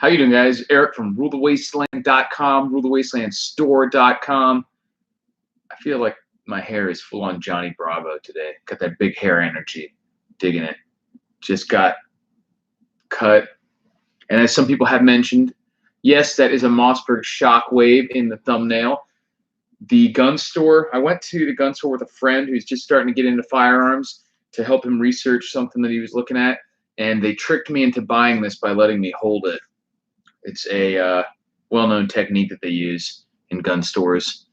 How you doing, guys? Eric from rulethewasteland.com, rulethewastelandstore.com. I feel like my hair is full on Johnny Bravo today. Got that big hair energy. Digging it. Just got cut. And as some people have mentioned, yes, that is a Mossberg shockwave in the thumbnail. The gun store, I went to the gun store with a friend who's just starting to get into firearms to help him research something that he was looking at. And they tricked me into buying this by letting me hold it. It's a well-known technique that they use in gun stores.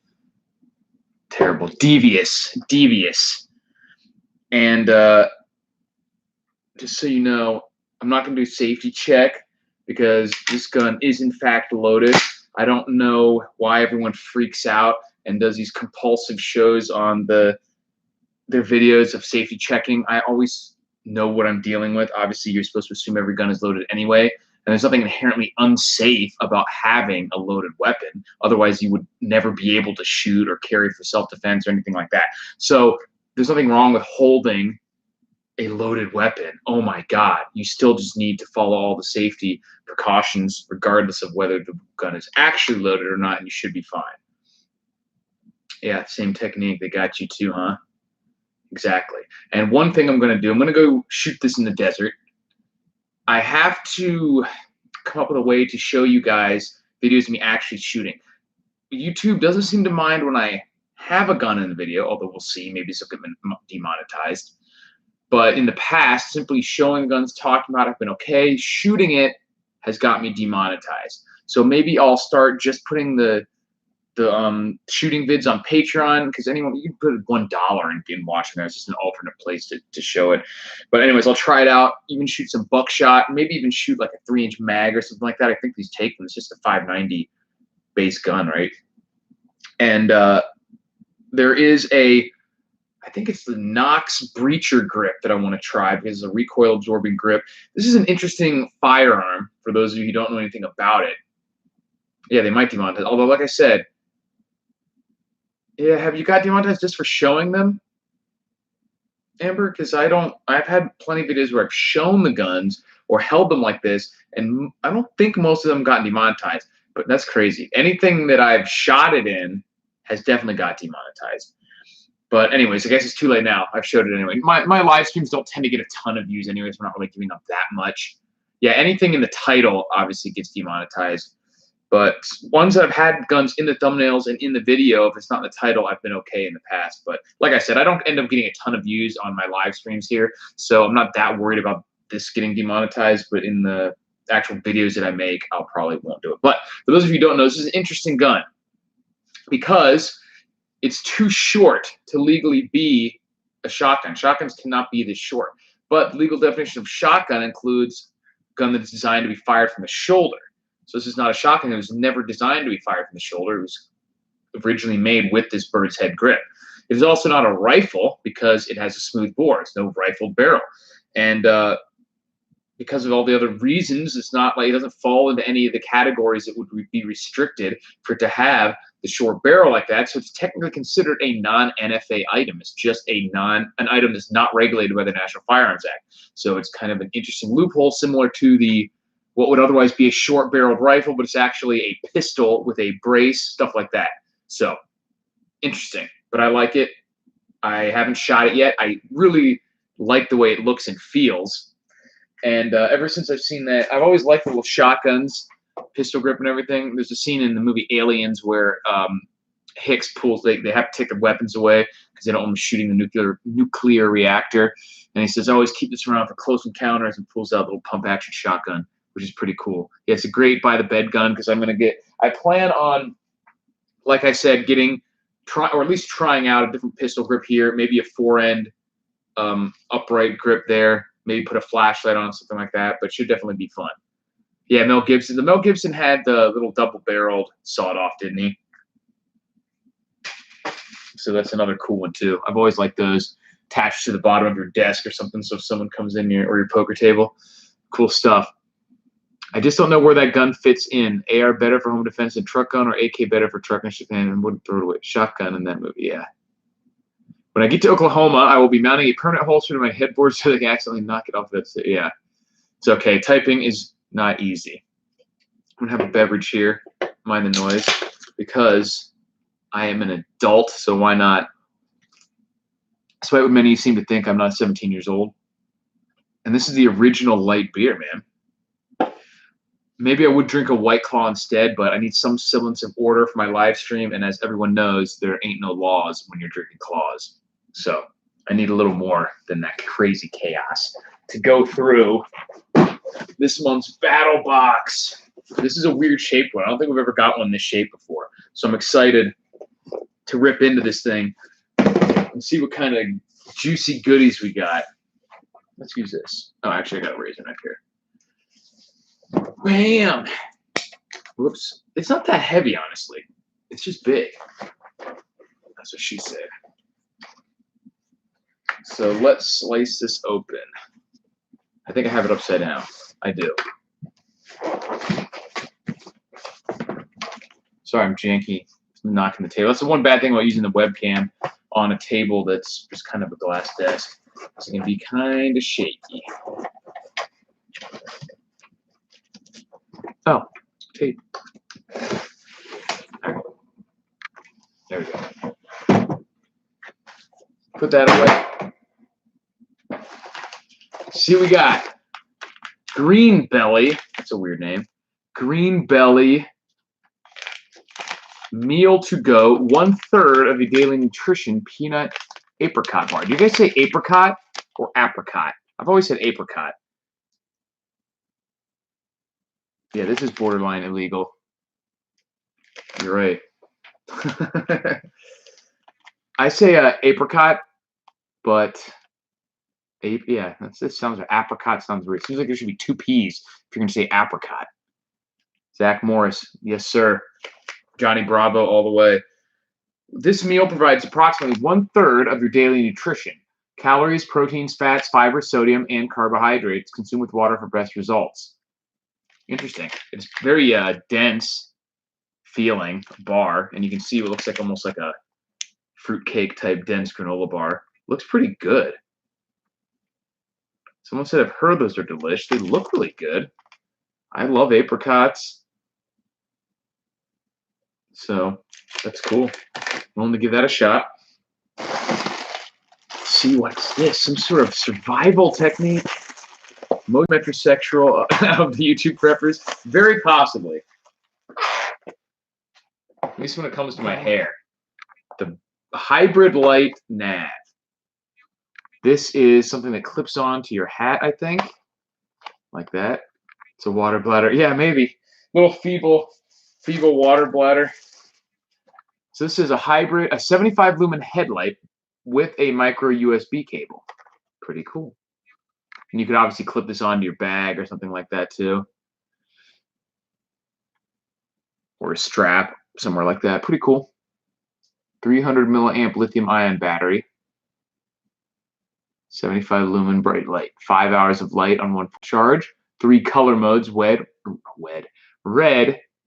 Terrible. Devious. And just so you know, I'm not going to do safety check because this gun is in fact loaded. I don't know why everyone freaks out and does these compulsive shows on their videos of safety checking. I always know what I'm dealing with. Obviously, you're supposed to assume every gun is loaded anyway. And there's nothing inherently unsafe about having a loaded weapon. Otherwise, you would never be able to shoot or carry for self-defense or anything like that. So there's nothing wrong with holding a loaded weapon. Oh my God. You still just need to follow all the safety precautions regardless of whether the gun is actually loaded or not, and you should be fine. Yeah, same technique. They got you too, huh? Exactly. And one thing I'm going to do, I'm going to go shoot this in the desert. I have to come up with a way to show you guys videos of me actually shooting. YouTube doesn't seem to mind when I have a gun in the video, although we'll see. Maybe this will get demonetized. But in the past, simply showing guns, talking about it, have been okay. Shooting it has got me demonetized. So maybe I'll start just putting the shooting vids on Patreon, because anyone, you can put $1 and watch them there. It's just an alternate place to show it. But anyways, I'll try it out, even shoot some buckshot, maybe even shoot like a 3-inch mag or something like that. I think these take them. It's just a 590 base gun, right? And there is I think it's the Knox breacher grip that I want to try because it's a recoil absorbing grip. This is an interesting firearm for those of you who don't know anything about it. Yeah, they might demonetize. Although, like I said, yeah, have you got demonetized just for showing them, Amber? Because I've had plenty of videos where I've shown the guns or held them like this, and I don't think most of them got demonetized. But that's crazy. Anything that I've shot it in has definitely got demonetized. But anyways, I guess it's too late now. I've showed it anyway. My live streams don't tend to get a ton of views anyways. We're not really giving up that much. Yeah, anything in the title obviously gets demonetized. But ones that have had guns in the thumbnails and in the video, if it's not in the title, I've been okay in the past. But like I said, I don't end up getting a ton of views on my live streams here, so I'm not that worried about this getting demonetized. But in the actual videos that I make, I'll probably won't do it. But for those of you who don't know, this is an interesting gun because it's too short to legally be a shotgun. Shotguns cannot be this short. But the legal definition of shotgun includes a gun that's designed to be fired from the shoulder. So this is not a shotgun. It was never designed to be fired from the shoulder. It was originally made with this bird's head grip. It is also not a rifle because it has a smooth bore. It's no rifled barrel. And because of all the other reasons, it's not like it doesn't fall into any of the categories that would be restricted for it to have the short barrel like that. So it's technically considered a non-NFA item. It's just an item that's not regulated by the National Firearms Act. So it's kind of an interesting loophole, similar to what would otherwise be a short-barreled rifle, but it's actually a pistol with a brace, stuff like that. So, interesting. But I like it. I haven't shot it yet. I really like the way it looks and feels. And ever since I've seen that, I've always liked the little shotguns, pistol grip and everything. There's a scene in the movie Aliens where Hicks pulls, they have to take their weapons away because they don't want them shooting the nuclear reactor. And he says, always keep this around for close encounters, and pulls out a little pump-action shotgun, which is pretty cool. Yeah, it's a great buy-the-bed gun because I plan on, like I said, or at least trying out a different pistol grip here, maybe a 4-end upright grip there, maybe put a flashlight on, something like that, but it should definitely be fun. Yeah, Mel Gibson. The Mel Gibson had the little double-barreled sawed-off, didn't he? So that's another cool one, too. I've always liked those attached to the bottom of your desk or something, so if someone comes in or your poker table. Cool stuff. I just don't know where that gun fits in. AR better for home defense than truck gun, or AK better for truck and Japan, and wouldn't throw it away. Shotgun in that movie, yeah. When I get to Oklahoma, I will be mounting a permanent holster to my headboard so they can accidentally knock it off. Yeah. It's okay. Typing is not easy. I'm gonna have a beverage here. Mind the noise, because I am an adult, so why not? Despite what many seem to think, I'm not 17 years old. And this is the original light beer, man. Maybe I would drink a White Claw instead, but I need some semblance of order for my live stream. And as everyone knows, there ain't no laws when you're drinking claws. So I need a little more than that crazy chaos to go through this month's Battlbox. This is a weird shaped one. I don't think we've ever got one this shape before. So I'm excited to rip into this thing and see what kind of juicy goodies we got. Let's use this. Oh, actually, I got a raisin right here. Bam! Whoops. It's not that heavy, honestly. It's just big. That's what she said. So let's slice this open. I think I have it upside down. I do. Sorry, I'm janky. I'm knocking the table. That's the one bad thing about using the webcam on a table that's just kind of a glass desk. It's going to be kind of shaky. Oh, tape. There we go. Put that away. See what we got. Green Belly. That's a weird name. Green Belly meal to go. 1/3 of the daily nutrition peanut apricot bar. Do you guys say apricot or apricot? I've always said apricot. Yeah, this is borderline illegal. You're right. I say apricot, but yeah, this sounds like apricot sounds weird. It seems like there should be 2 P's if you're gonna say apricot. Zach Morris, yes sir. Johnny Bravo all the way. This meal provides approximately 1/3 of your daily nutrition. Calories, proteins, fats, fiber, sodium, and carbohydrates. Consume with water for best results. Interesting. It's very dense feeling bar, and you can see what looks like almost like a fruitcake type dense granola bar. Looks pretty good. Someone said I've heard those are delish. They look really good. I love apricots. So that's cool. I'm willing to give that a shot. Let's see, what's this? Some sort of survival technique? Most metrosexual of the YouTube preppers? Very possibly. At least when it comes to my hair. The hybrid light nav. This is something that clips on to your hat, I think. Like that. It's a water bladder. Yeah, maybe. Little feeble water bladder. So this is a hybrid, a 75 lumen headlight with a micro USB cable. Pretty cool. And you could obviously clip this onto your bag or something like that too. Or a strap, somewhere like that. Pretty cool. 300 milliamp lithium ion battery. 75 lumen bright light. 5 hours of light on one charge. 3 color modes, red,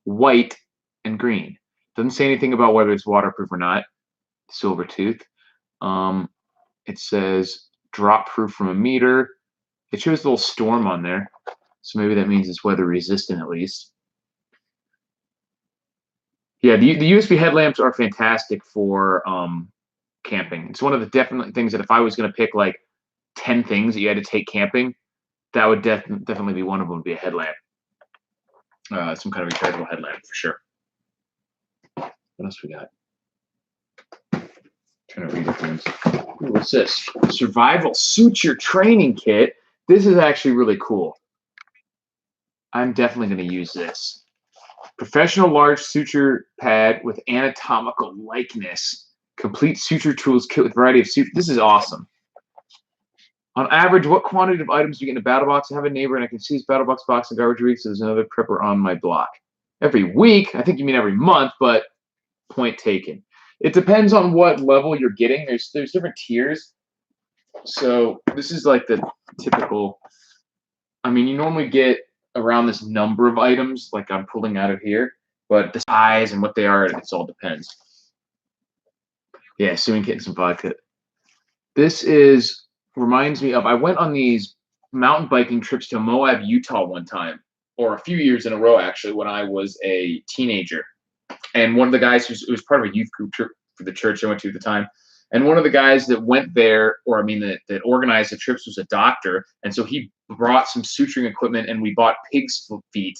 white, and green. Doesn't say anything about whether it's waterproof or not. Silver tooth. It says drop proof from a meter. It shows a little storm on there. So maybe that means it's weather resistant at least. Yeah, the USB headlamps are fantastic for camping. It's one of the definite things that if I was going to pick like 10 things that you had to take camping, that would definitely be one of them, would be a headlamp. Some kind of rechargeable headlamp for sure. What else we got? Trying to read the things. Ooh, what's this? Survival Suture Training Kit. This is actually really cool. I'm definitely going to use this. Professional large suture pad with anatomical likeness. Complete suture tools kit with variety of suture. This is awesome. On average, what quantity of items do you get in a Battlbox? I have a neighbor and I can see his Battlbox box in garbage week, so there's another prepper on my block. Every week? I think you mean every month, but point taken. It depends on what level you're getting. There's different tiers. So this is like the typical. I mean, you normally get around this number of items, like I'm pulling out of here, but the size and what they are, it all depends. Yeah, sewing kit and some vodka. This reminds me of, I went on these mountain biking trips to Moab, Utah one time. or a few years in a row actually, when I was a teenager. And one of the guys who was part of a youth group for the church I went to at the time, and one of the guys that went there, or I mean that organized the trips, was a doctor, and so he brought some suturing equipment, and we bought pig's feet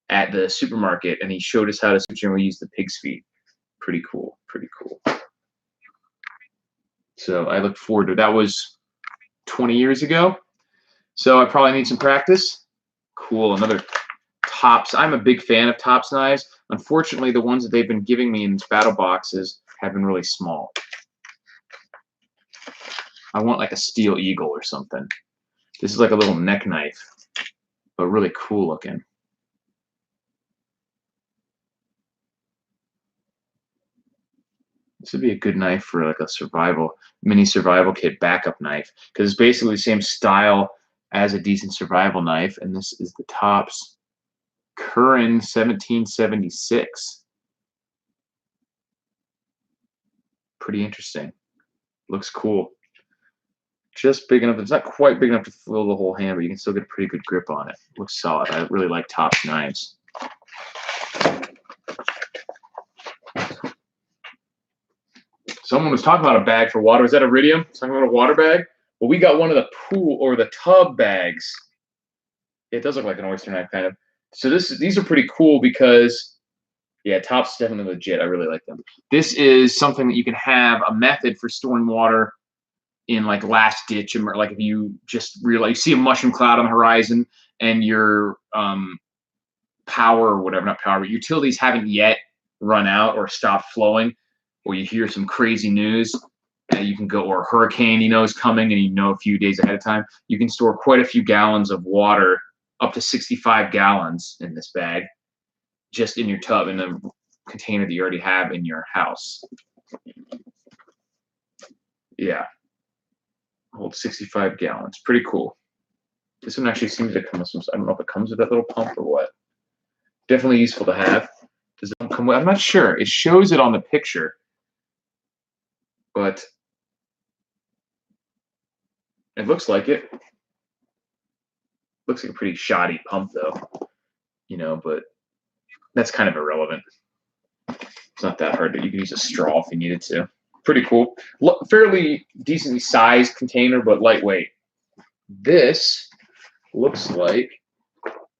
at the supermarket, and he showed us how to suture, and we used the pig's feet. Pretty cool, pretty cool. So I look forward to it. That was 20 years ago, so I probably need some practice. Cool, another Tops. I'm a big fan of Tops knives. Unfortunately, the ones that they've been giving me in battle boxes have been really small. I want like a Steel Eagle or something. This is like a little neck knife, but really cool looking. This would be a good knife for like a mini survival kit backup knife, because it's basically the same style as a decent survival knife. And this is the Tops Curran 1776. Pretty interesting. Looks cool. Just big enough. It's not quite big enough to fill the whole hand, but you can still get a pretty good grip on it. Looks solid. I really like Tops knives. Someone was talking about a bag for water. Was that Iridium? Talking about a water bag? Well, we got one of the pool or the tub bags. It does look like an oyster knife kind of. So these are pretty cool because, yeah, Tops definitely legit. I really like them. This is something that you can have a method for storing water in like last ditch, and like if you just realize you see a mushroom cloud on the horizon and your power or whatever, not power, but utilities haven't yet run out or stopped flowing, or you hear some crazy news, you can go, or a hurricane is coming and a few days ahead of time, you can store quite a few gallons of water, up to 65 gallons in this bag, just in your tub, in the container that you already have in your house. Yeah. Hold 65 gallons. Pretty cool. This one actually seems to come with some, I don't know if it comes with that little pump or what. Definitely useful to have. Does it come with, I'm not sure. It shows it on the picture, but it looks like it. Looks like a pretty shoddy pump though, but that's kind of irrelevant. It's not that hard. You can use a straw if you needed to. Pretty cool. Fairly decently sized container, but lightweight. This looks like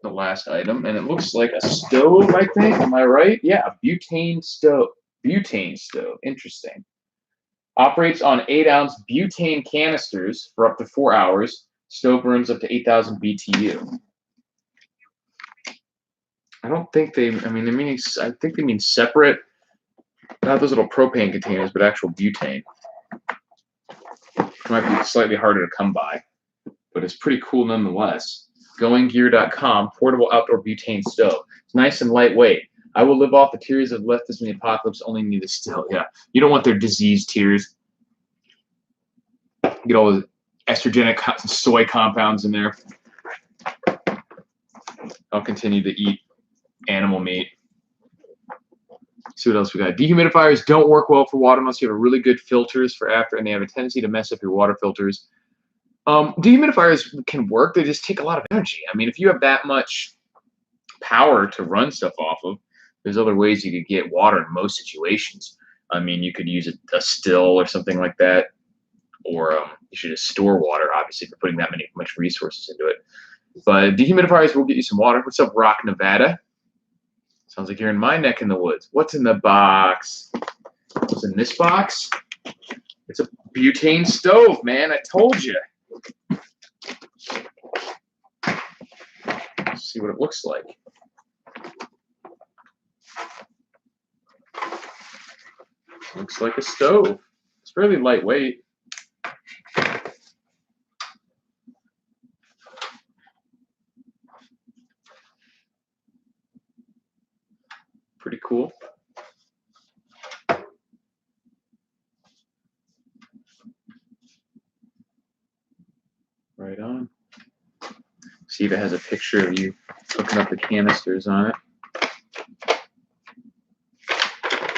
the last item, and it looks like a stove, I think. Am I right? Yeah, a butane stove. Butane stove. Interesting. Operates on 8-ounce butane canisters for up to 4 hours. Stove burns up to 8,000 BTU. I don't think I think they mean separate, not those little propane containers, but actual butane. It might be slightly harder to come by, but it's pretty cool nonetheless. Goinggear.com, portable outdoor butane stove. It's nice and lightweight. I will live off the tears that left us in the apocalypse, only need a still. Yeah, you don't want their disease tears. Get all the estrogenic soy compounds in there. I'll continue to eat animal meat. See what else we got. Dehumidifiers don't work well for water unless you have really good filters for after, and they have a tendency to mess up your water filters. Dehumidifiers can work. They just take a lot of energy. I mean, if you have that much power to run stuff off of, there's other ways you could get water in most situations. I mean, you could use a still or something like that, or you should just store water, obviously, if you're putting that much resources into it. But dehumidifiers will get you some water. What's up, Rock, Nevada? Sounds like you're in my neck in the woods. What's in the box? What's in this box? It's a butane stove, man. I told you. Let's see what it looks like. Looks like a stove. It's fairly lightweight. Pretty cool. Right on. See if it has a picture of you hooking up the canisters on it.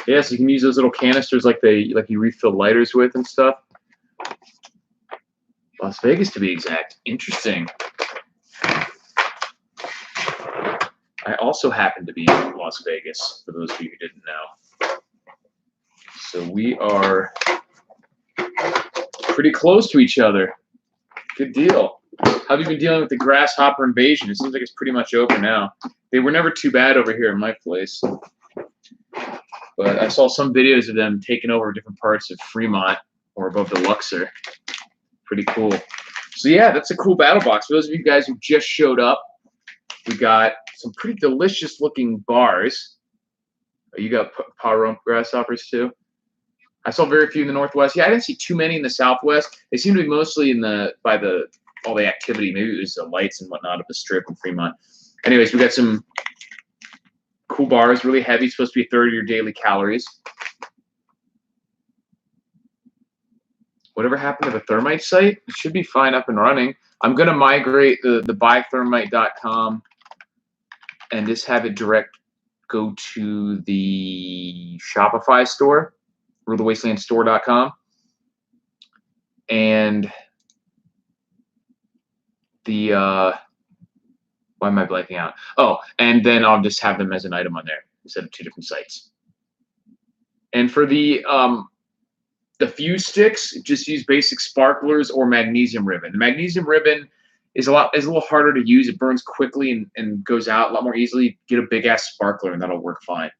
Yeah, so you can use those little canisters like you refill lighters with and stuff. Las Vegas, to be exact. Interesting. I also happen to be in Las Vegas, for those of you who didn't know. So we are pretty close to each other. Good deal. How have you been dealing with the grasshopper invasion? It seems like it's pretty much over now. They were never too bad over here in my place. But I saw some videos of them taking over different parts of Fremont or above the Luxor. Pretty cool. So yeah, that's a cool battle box. For those of you guys who just showed up, we got some pretty delicious looking bars. You got power rump grasshoppers too? I saw very few in the Northwest. Yeah, I didn't see too many in the Southwest. They seem to be mostly in by all the activity. Maybe it was the lights and whatnot of the Strip in Fremont. Anyways, we got some cool bars, really heavy, supposed to be a third of your daily calories. Whatever happened to the thermite site? It should be fine up and running. I'm going to migrate the buythermite.com and just have it direct go to the Shopify store, or the wastelandstore.com. And the why am I blanking out? Oh, and then I'll just have them as an item on there instead of two different sites. And for the fuse sticks, just use basic sparklers or magnesium ribbon. The magnesium ribbon is a little harder to use. It burns quickly and goes out a lot more easily. Get a big ass sparkler and that'll work fine.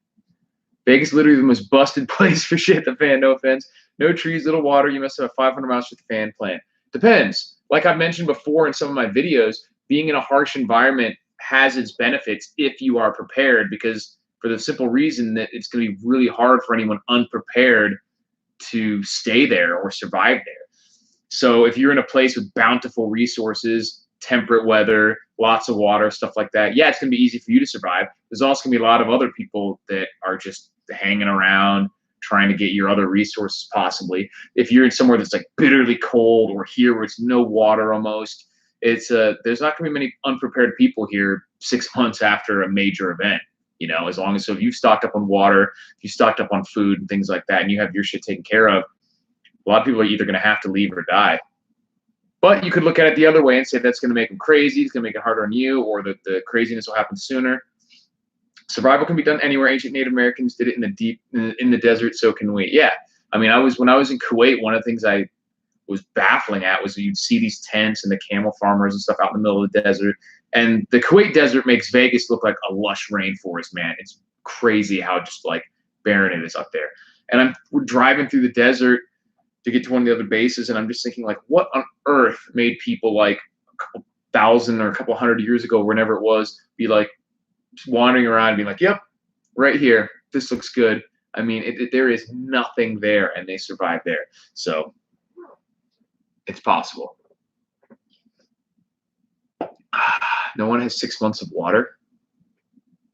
Vegas is literally the most busted place for shit the fan. No offense. No trees, little water. You must have 500 miles to the fan plant. Depends. Like I've mentioned before in some of my videos, being in a harsh environment has its benefits if you are prepared, because for the simple reason that it's going to be really hard for anyone unprepared to stay there or survive there. So if you're in a place with bountiful resources, temperate weather, lots of water, stuff like that, yeah, it's going to be easy for you to survive. There's also going to be a lot of other people that are just hanging around trying to get your other resources possibly. If you're in somewhere that's like bitterly cold, or here where it's no water almost, it's there's not going to be many unprepared people here 6 months after a major event. You know, as long as, so if you've stocked up on water, if you stocked up on food and things like that, and you have your shit taken care of, a lot of people are either going to have to leave or die. But you could look at it the other way and say that's going to make them crazy. It's going to make it harder on you, or that the craziness will happen sooner. Survival can be done anywhere. Ancient Native Americans did it in the desert. So can we. Yeah. I mean, when I was in Kuwait, one of the things I was baffling at was you'd see these tents and the camel farmers and stuff out in the middle of the desert. And the Kuwait desert makes Vegas look like a lush rainforest, man. It's crazy how just like barren it is up there. And we're driving through the desert to get to one of the other bases, and I'm just thinking, like, what on earth made people like a couple thousand or a couple hundred years ago, whenever it was, be like wandering around and being like, yep, right here, this looks good. I mean, there is nothing there, and they survived there. So it's possible. No one has 6 months of water.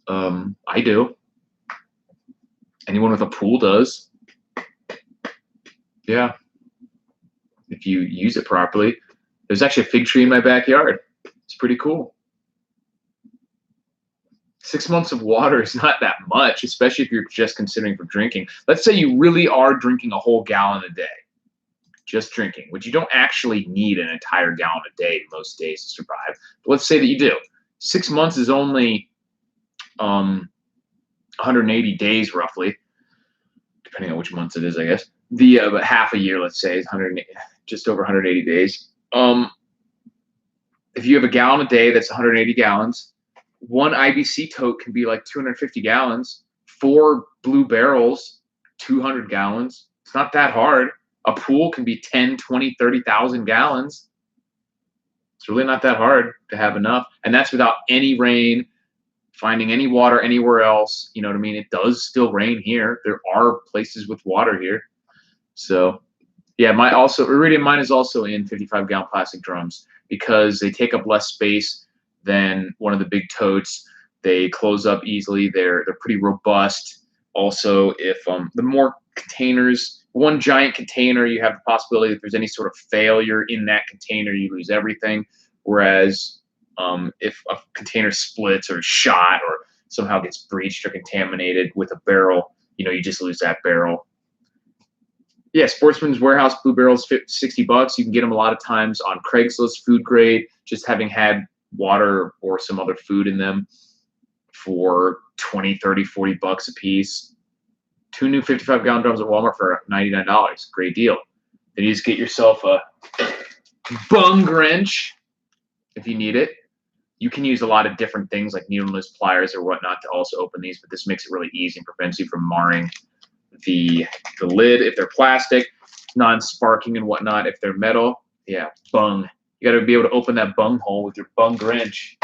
I do. Anyone with a pool does. Yeah. If you use it properly. There's actually a fig tree in my backyard. It's pretty cool. 6 months of water is not that much, especially if you're just considering for drinking. Let's say you really are drinking a whole gallon a day. Just drinking, which you don't actually need an entire gallon a day most days to survive. But let's say that you do. 6 months is only 180 days roughly, depending on which months it is, I guess. But half a year, let's say, is just over 180 days. If you have a gallon a day, that's 180 gallons. One IBC tote can be like 250 gallons. 4 blue barrels, 200 gallons. It's not that hard. A pool can be 10, 20, 30,000 gallons. It's really not that hard to have enough. And that's without any rain, finding any water anywhere else. You know what I mean? It does still rain here. There are places with water here. So, yeah, Iridium mine is also in 55-gallon plastic drums because they take up less space than one of the big totes. They close up easily. They're pretty robust. Also, if the more containers, one giant container, you have the possibility that there's any sort of failure in that container, you lose everything. Whereas if a container splits or shot or somehow gets breached or contaminated with a barrel, you just lose that barrel. Yeah, Sportsman's Warehouse blue barrels, $60. You can get them a lot of times on Craigslist, food grade, just having had water or some other food in them. for 20, 30, 40 bucks a piece. 2 new 55-gallon drums at Walmart for $99. Great deal. Then you just get yourself a bung wrench if you need it. You can use a lot of different things like needle-nose pliers or whatnot to also open these, but this makes it really easy and prevents you from marring the lid if they're plastic, non-sparking and whatnot if they're metal. Yeah, bung. You got to be able to open that bung hole with your bung wrench.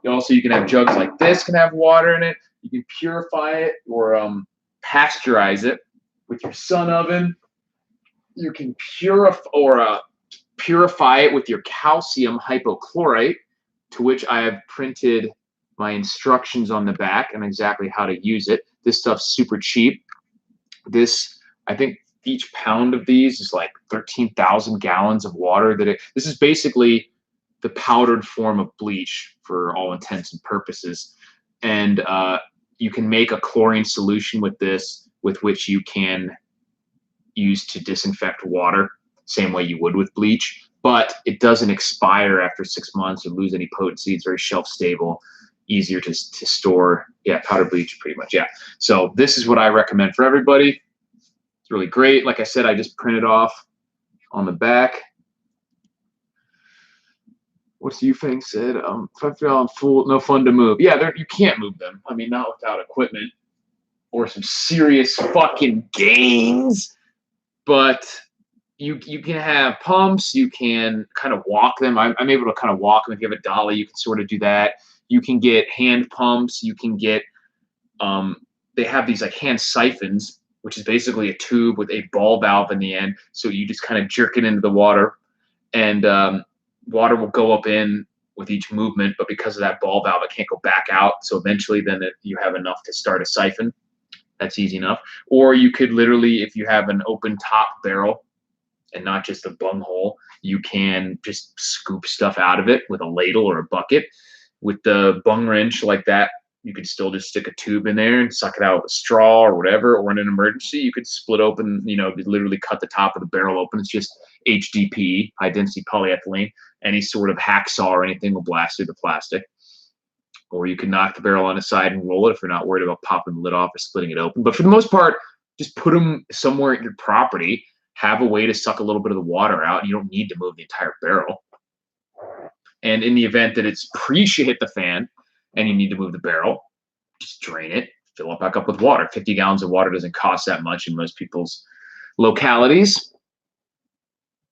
You can have jugs like this, can have water in it. You can purify it or pasteurize it with your sun oven. You can purify it with your calcium hypochlorite, to which I have printed my instructions on the back and exactly how to use it. This stuff's super cheap. I think each pound of these is like 13,000 gallons of water. This is basically the powdered form of bleach for all intents and purposes. And you can make a chlorine solution with this, with which you can use to disinfect water, same way you would with bleach. But it doesn't expire after 6 months or lose any potency. It's very shelf stable, easier to store. Yeah, powdered bleach, pretty much. Yeah. So this is what I recommend for everybody. It's really great. Like I said, I just printed off on the back. What's Yufeng said? Full, no fun to move. Yeah, you can't move them. I mean, not without equipment or some serious fucking gains. But you can have pumps. You can kind of walk them. I'm able to kind of walk them. If you have a dolly, you can sort of do that. You can get hand pumps. You can get they have these like hand siphons, which is basically a tube with a ball valve in the end. So you just kind of jerk it into the water, and water will go up in with each movement. But because of that ball valve, it can't go back out. So eventually, then you have enough to start a siphon. That's easy enough. Or you could literally, if you have an open top barrel and not just a bung hole, you can just scoop stuff out of it with a ladle or a bucket. With the bung wrench like that, you could still just stick a tube in there and suck it out with a straw or whatever. Or in an emergency, you could split open, literally cut the top of the barrel open. It's just HDPE, high density polyethylene. Any sort of hacksaw or anything will blast through the plastic. Or you can knock the barrel on its side and roll it if you're not worried about popping the lid off or splitting it open. But for the most part, just put them somewhere at your property. Have a way to suck a little bit of the water out. You don't need to move the entire barrel. And in the event that it's hit the fan and you need to move the barrel, just drain it, fill it back up with water. 50 gallons of water doesn't cost that much in most people's localities.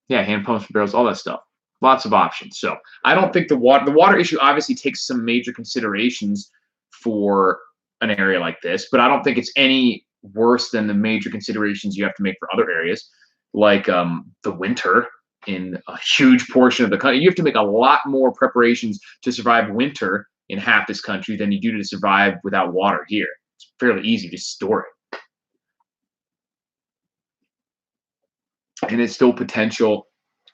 Yeah, hand pumps for barrels, all that stuff. Lots of options. So I don't think the water issue obviously takes some major considerations for an area like this, but I don't think it's any worse than the major considerations you have to make for other areas, like the winter in a huge portion of the country. You have to make a lot more preparations to survive winter in half this country than you do to survive without water here. It's fairly easy to store it. And it's still potential.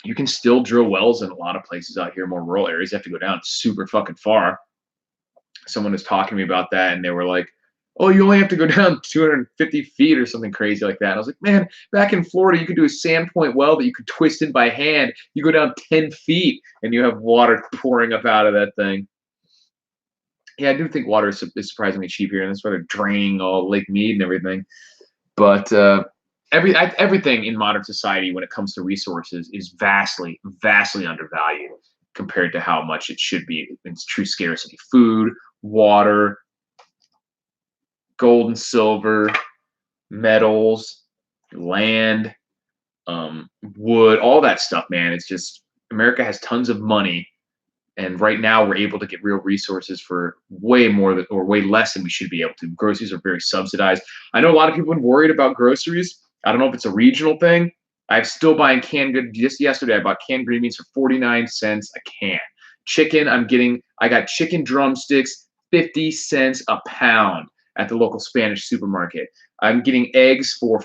You can still drill wells in a lot of places out here, more rural areas. You have to go down super fucking far. Someone was talking to me about that, and they were like, oh, you only have to go down 250 feet or something crazy like that. And I was like, man, back in Florida, you could do a sandpoint well that you could twist in by hand. You go down 10 feet, and you have water pouring up out of that thing. Yeah, I do think water is surprisingly cheap here, and that's why they're draining all Lake Mead and everything. But everything in modern society when it comes to resources is vastly, vastly undervalued compared to how much it should be. It's true scarcity. Food, water, gold and silver, metals, land, wood, all that stuff, man. It's just America has tons of money. And right now we're able to get real resources for way more or way less than we should be able to. Groceries are very subsidized. I know a lot of people have been worried about groceries. I don't know if it's a regional thing. I'm still buying canned goods. Just yesterday, I bought canned green beans for 49 cents a can. Chicken, I got chicken drumsticks, 50 cents a pound at the local Spanish supermarket. I'm getting eggs for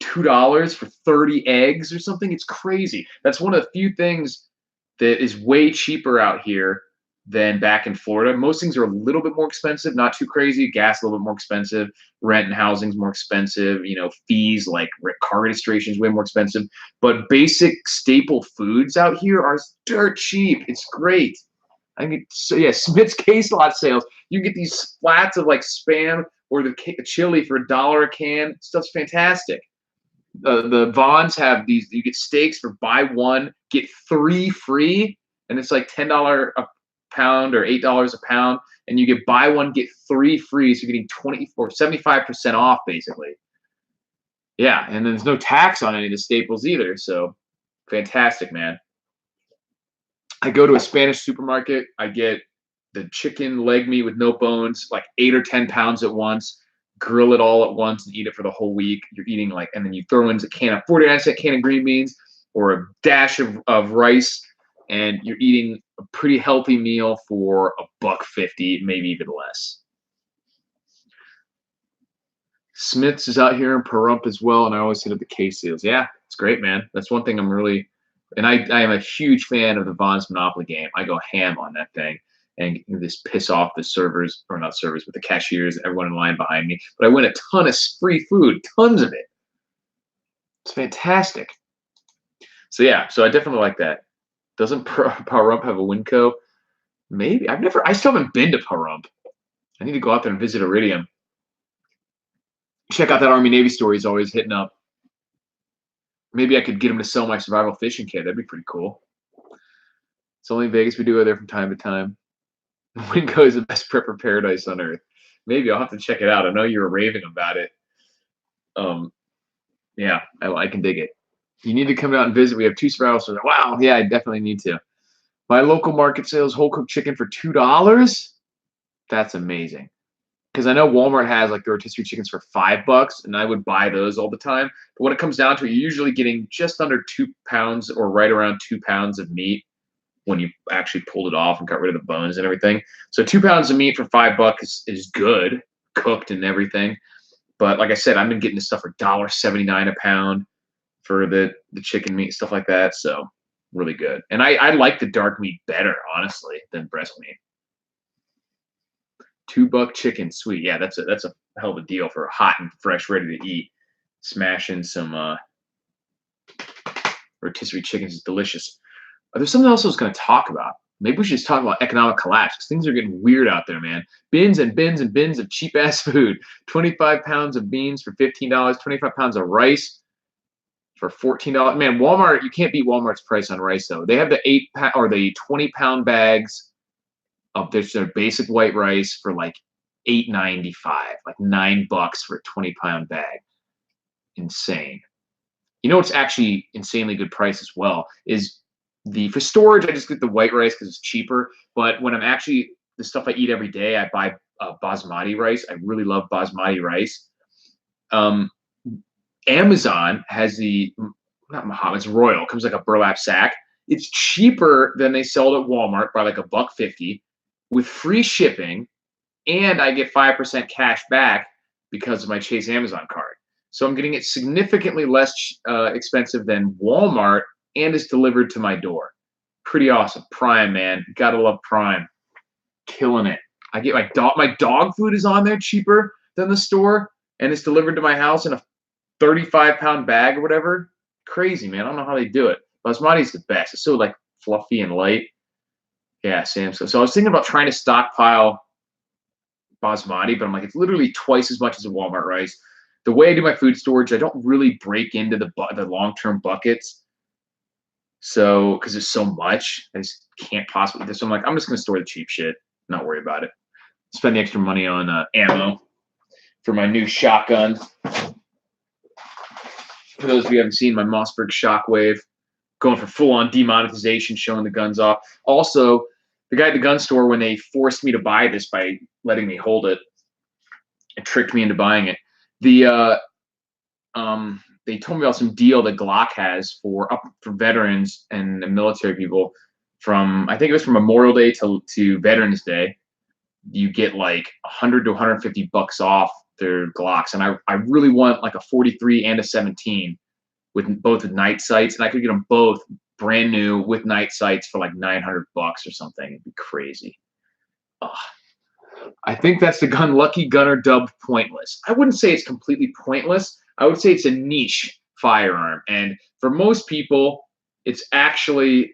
$2 for 30 eggs or something. It's crazy. That's one of the few things that is way cheaper out here than back in Florida. Most things are a little bit more expensive, not too crazy. Gas a little bit more expensive. Rent and housing is more expensive. Fees like car registration is way more expensive. But basic staple foods out here are dirt cheap. It's great. I can get, so yeah, Smith's case lot sales. You get these flats of like Spam or the chili for $1 a can. Stuff's fantastic. The Vons have these. You get steaks for buy one get three free, and it's like $10 a pound or $8 a pound, and you get buy one get three free. So you're getting 20 or 75% off basically. Yeah, and there's no tax on any of the staples either. So fantastic, man. I go to a Spanish supermarket. I get the chicken leg meat with no bones, like 8 or 10 pounds at once. Grill it all at once and eat it for the whole week. You're eating like, and then you throw in a can of 49-cent can of green beans or a dash of rice, and you're eating a pretty healthy meal for $1.50, maybe even less. Smith's is out here in Pahrump as well, and I always hit up the case sales. Yeah, it's great, man. That's one thing I'm really, and I am a huge fan of the Vons Monopoly game. I go ham on that thing and just piss off the servers, or not servers, but the cashiers, everyone in line behind me. But I win a ton of free food, tons of it. It's fantastic. So yeah, so I definitely like that. Doesn't Pahrump have a Winco? Maybe. I still haven't been to Pahrump. I need to go out there and visit Iridium. Check out that Army Navy store he's always hitting up. Maybe I could get him to sell my survival fishing kit. That'd be pretty cool. It's only in Vegas. We do go there from time to time. Winco is the best prepper paradise on earth. Maybe I'll have to check it out. I know you were raving about it. Yeah, I can dig it. You need to come out and visit. We have 2 survival stores. Wow, yeah, I definitely need to. My local market sells whole cooked chicken for $2. That's amazing. Because I know Walmart has like the rotisserie chickens for $5, and I would buy those all the time. But when it comes down to it, you're usually getting just under 2 pounds or right around 2 pounds of meat when you actually pulled it off and got rid of the bones and everything. So 2 pounds of meat for $5 is good, cooked and everything. But like I said, I've been getting this stuff for $1.79 a pound for the chicken meat, stuff like that. So really good. And I like the dark meat better, honestly, than breast meat. $2 chicken, sweet. Yeah, that's a hell of a deal for hot and fresh, ready to eat. Smashing some rotisserie chickens is delicious. There's something else I was going to talk about. Maybe we should just talk about economic collapse, because things are getting weird out there, man. Bins and bins and bins of cheap ass food. 25 pounds of beans for $15. 25 pounds of rice for $14. Man, Walmart, you can't beat Walmart's price on rice though. They have the 20-pound bags of their basic white rice for like $8.95, like $9 for a 20-pound bag. Insane. You know what's actually insanely good price as well is for storage. I just get the white rice because it's cheaper. But when I'm actually the stuff I eat every day, I buy basmati rice. I really love basmati rice. Amazon has not Muhammad, it's Royal. It comes like a burlap sack. It's cheaper than they sell it at Walmart by like $1.50. With free shipping, and I get 5% cash back because of my Chase Amazon card. So I'm getting it significantly less expensive than Walmart, and it's delivered to my door. Pretty awesome. Prime, man. Gotta love Prime. Killing it. I get my dog food is on there cheaper than the store, and it's delivered to my house in a 35-pound bag or whatever. Crazy, man. I don't know how they do it. Basmati's the best. It's so like fluffy and light. Yeah, Sam. So I was thinking about trying to stockpile basmati, but I'm like, it's literally twice as much as a Walmart rice. The way I do my food storage, I don't really break into the long-term buckets. So, because it's so much, I just can't possibly. So I'm like, I'm just going to store the cheap shit, not worry about it. Spend the extra money on ammo for my new shotgun. For those of you who haven't seen my Mossberg shockwave, going for full-on demonetization, showing the guns off. Also, the guy at the gun store, when they forced me to buy this by letting me hold it, it tricked me into buying it. They told me about some deal that Glock has for veterans and military people from, I think it was from Memorial Day to Veterans Day. You get like $100 to $150 off their Glocks, and I really want like a 43 and a 17 with both night sights, and I could get them both brand new with night sights for like $900 or something. It'd be crazy. Ugh. I think that's the gun Lucky Gunner dubbed pointless. I wouldn't say it's completely pointless. I would say it's a niche firearm, and for most people, it's actually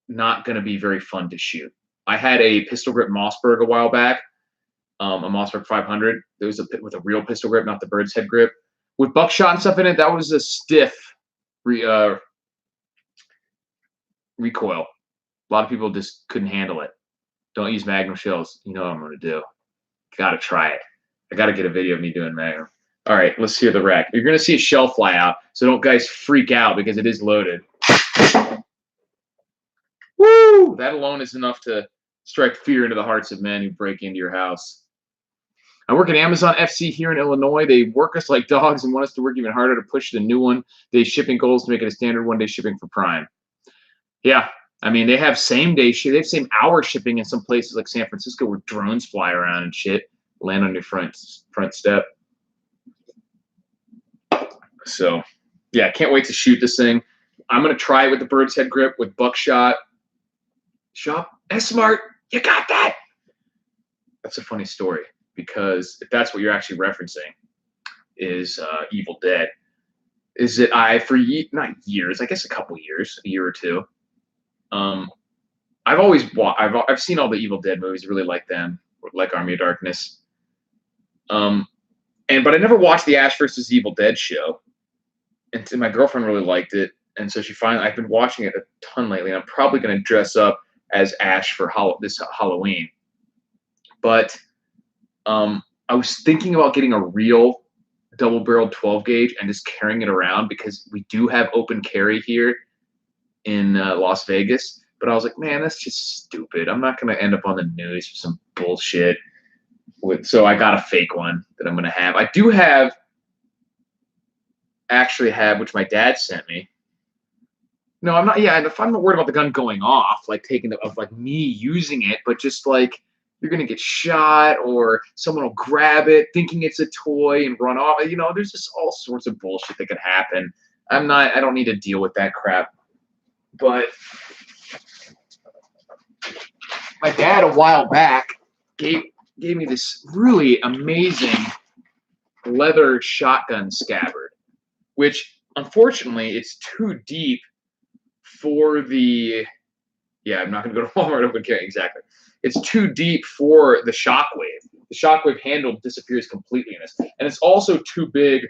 not going to be very fun to shoot. I had a pistol grip Mossberg a while back, a Mossberg 500. There was with a real pistol grip, not the bird's head grip, with buckshot and stuff in it. That was a stiff recoil. A lot of people just couldn't handle it. Don't use Magnum shells. You know what I'm going to do. Got to try it. I got to get a video of me doing Magnum. All right, let's hear the wreck. You're going to see a shell fly out, so don't guys freak out because it is loaded. Woo! That alone is enough to strike fear into the hearts of men who break into your house. I work at Amazon FC here in Illinois. They work us like dogs and want us to work even harder to push the new one. They shipping goals to make it a standard one-day shipping for Prime. Yeah, I mean, they have same-day shipping. They have same-hour shipping in some places like San Francisco where drones fly around and shit, land on your front step. So, yeah, can't wait to shoot this thing. I'm going to try it with the bird's head grip with buckshot. Shop S-Smart, you got that? That's a funny story because if that's what you're actually referencing is Evil Dead, is that not years, I guess a couple years, a year or two, I've seen all the Evil Dead movies, really like them, like Army of Darkness. But I never watched the Ash versus Evil Dead show. And my girlfriend really liked it. And so I've been watching it a ton lately. And I'm probably going to dress up as Ash for this Halloween. But I was thinking about getting a real double-barreled 12-gauge and just carrying it around because we do have open carry here in Las Vegas. But I was like, man, that's just stupid. I'm not going to end up on the news for some bullshit. So I got a fake one that I'm going to have. I do actually have, which my dad sent me. No, I'm not. Yeah, I'm not worried about the gun going off, like me using it, but just like you're gonna get shot or someone will grab it thinking it's a toy and run off. You know, there's just all sorts of bullshit that could happen. I don't need to deal with that crap. But my dad a while back gave me this really amazing leather shotgun scabbard, which unfortunately it's too deep for the, I'm not going to go to Walmart open carry, exactly. It's too deep for the shockwave. The shockwave handle disappears completely in this. And it's also too big,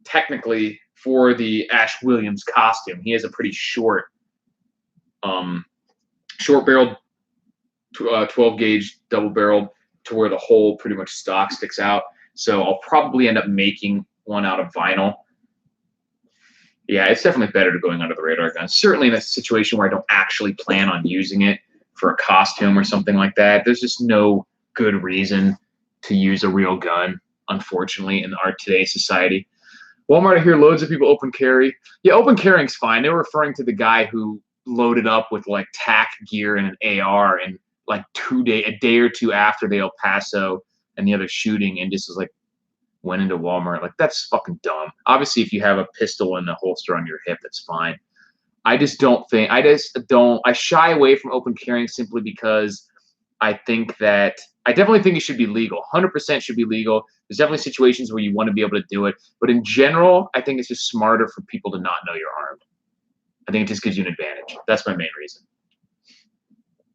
technically, for the Ash Williams costume. He has a pretty short barreled 12-gauge double-barreled to where the whole pretty much stock sticks out. So I'll probably end up making one out of vinyl. Yeah, it's definitely better to going under the radar gun. Certainly in a situation where I don't actually plan on using it for a costume or something like that. There's just no good reason to use a real gun, unfortunately, in our today's society. Walmart, I hear loads of people open carry. Yeah, open carrying's fine. They were referring to the guy who loaded up with like TAC gear and an AR and like a day or two after the El Paso and the other shooting and just was like, went into Walmart. Like, that's fucking dumb. Obviously, if you have a pistol in the holster on your hip, that's fine. I shy away from open carrying simply because I definitely think it should be legal. 100% should be legal. There's definitely situations where you want to be able to do it. But in general, I think it's just smarter for people to not know you're armed. I think it just gives you an advantage. That's my main reason.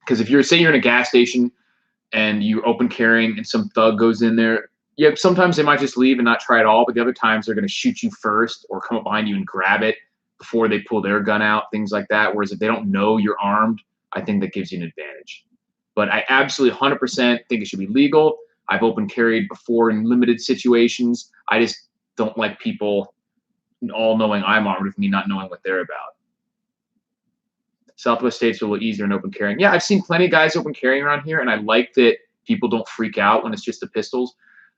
Because if say you're in a gas station and you're open carrying and some thug goes in there, yeah, sometimes they might just leave and not try at all, but the other times they're going to shoot you first or come up behind you and grab it before they pull their gun out, things like that. Whereas if they don't know you're armed, I think that gives you an advantage. But I absolutely 100% think it should be legal. I've open carried before in limited situations. I just don't like people all knowing I'm armed with me not knowing what they're about. Southwest states are a little easier in open carrying. Yeah, I've seen plenty of guys open carrying around here, and I like that people don't freak out when it's just the pistols.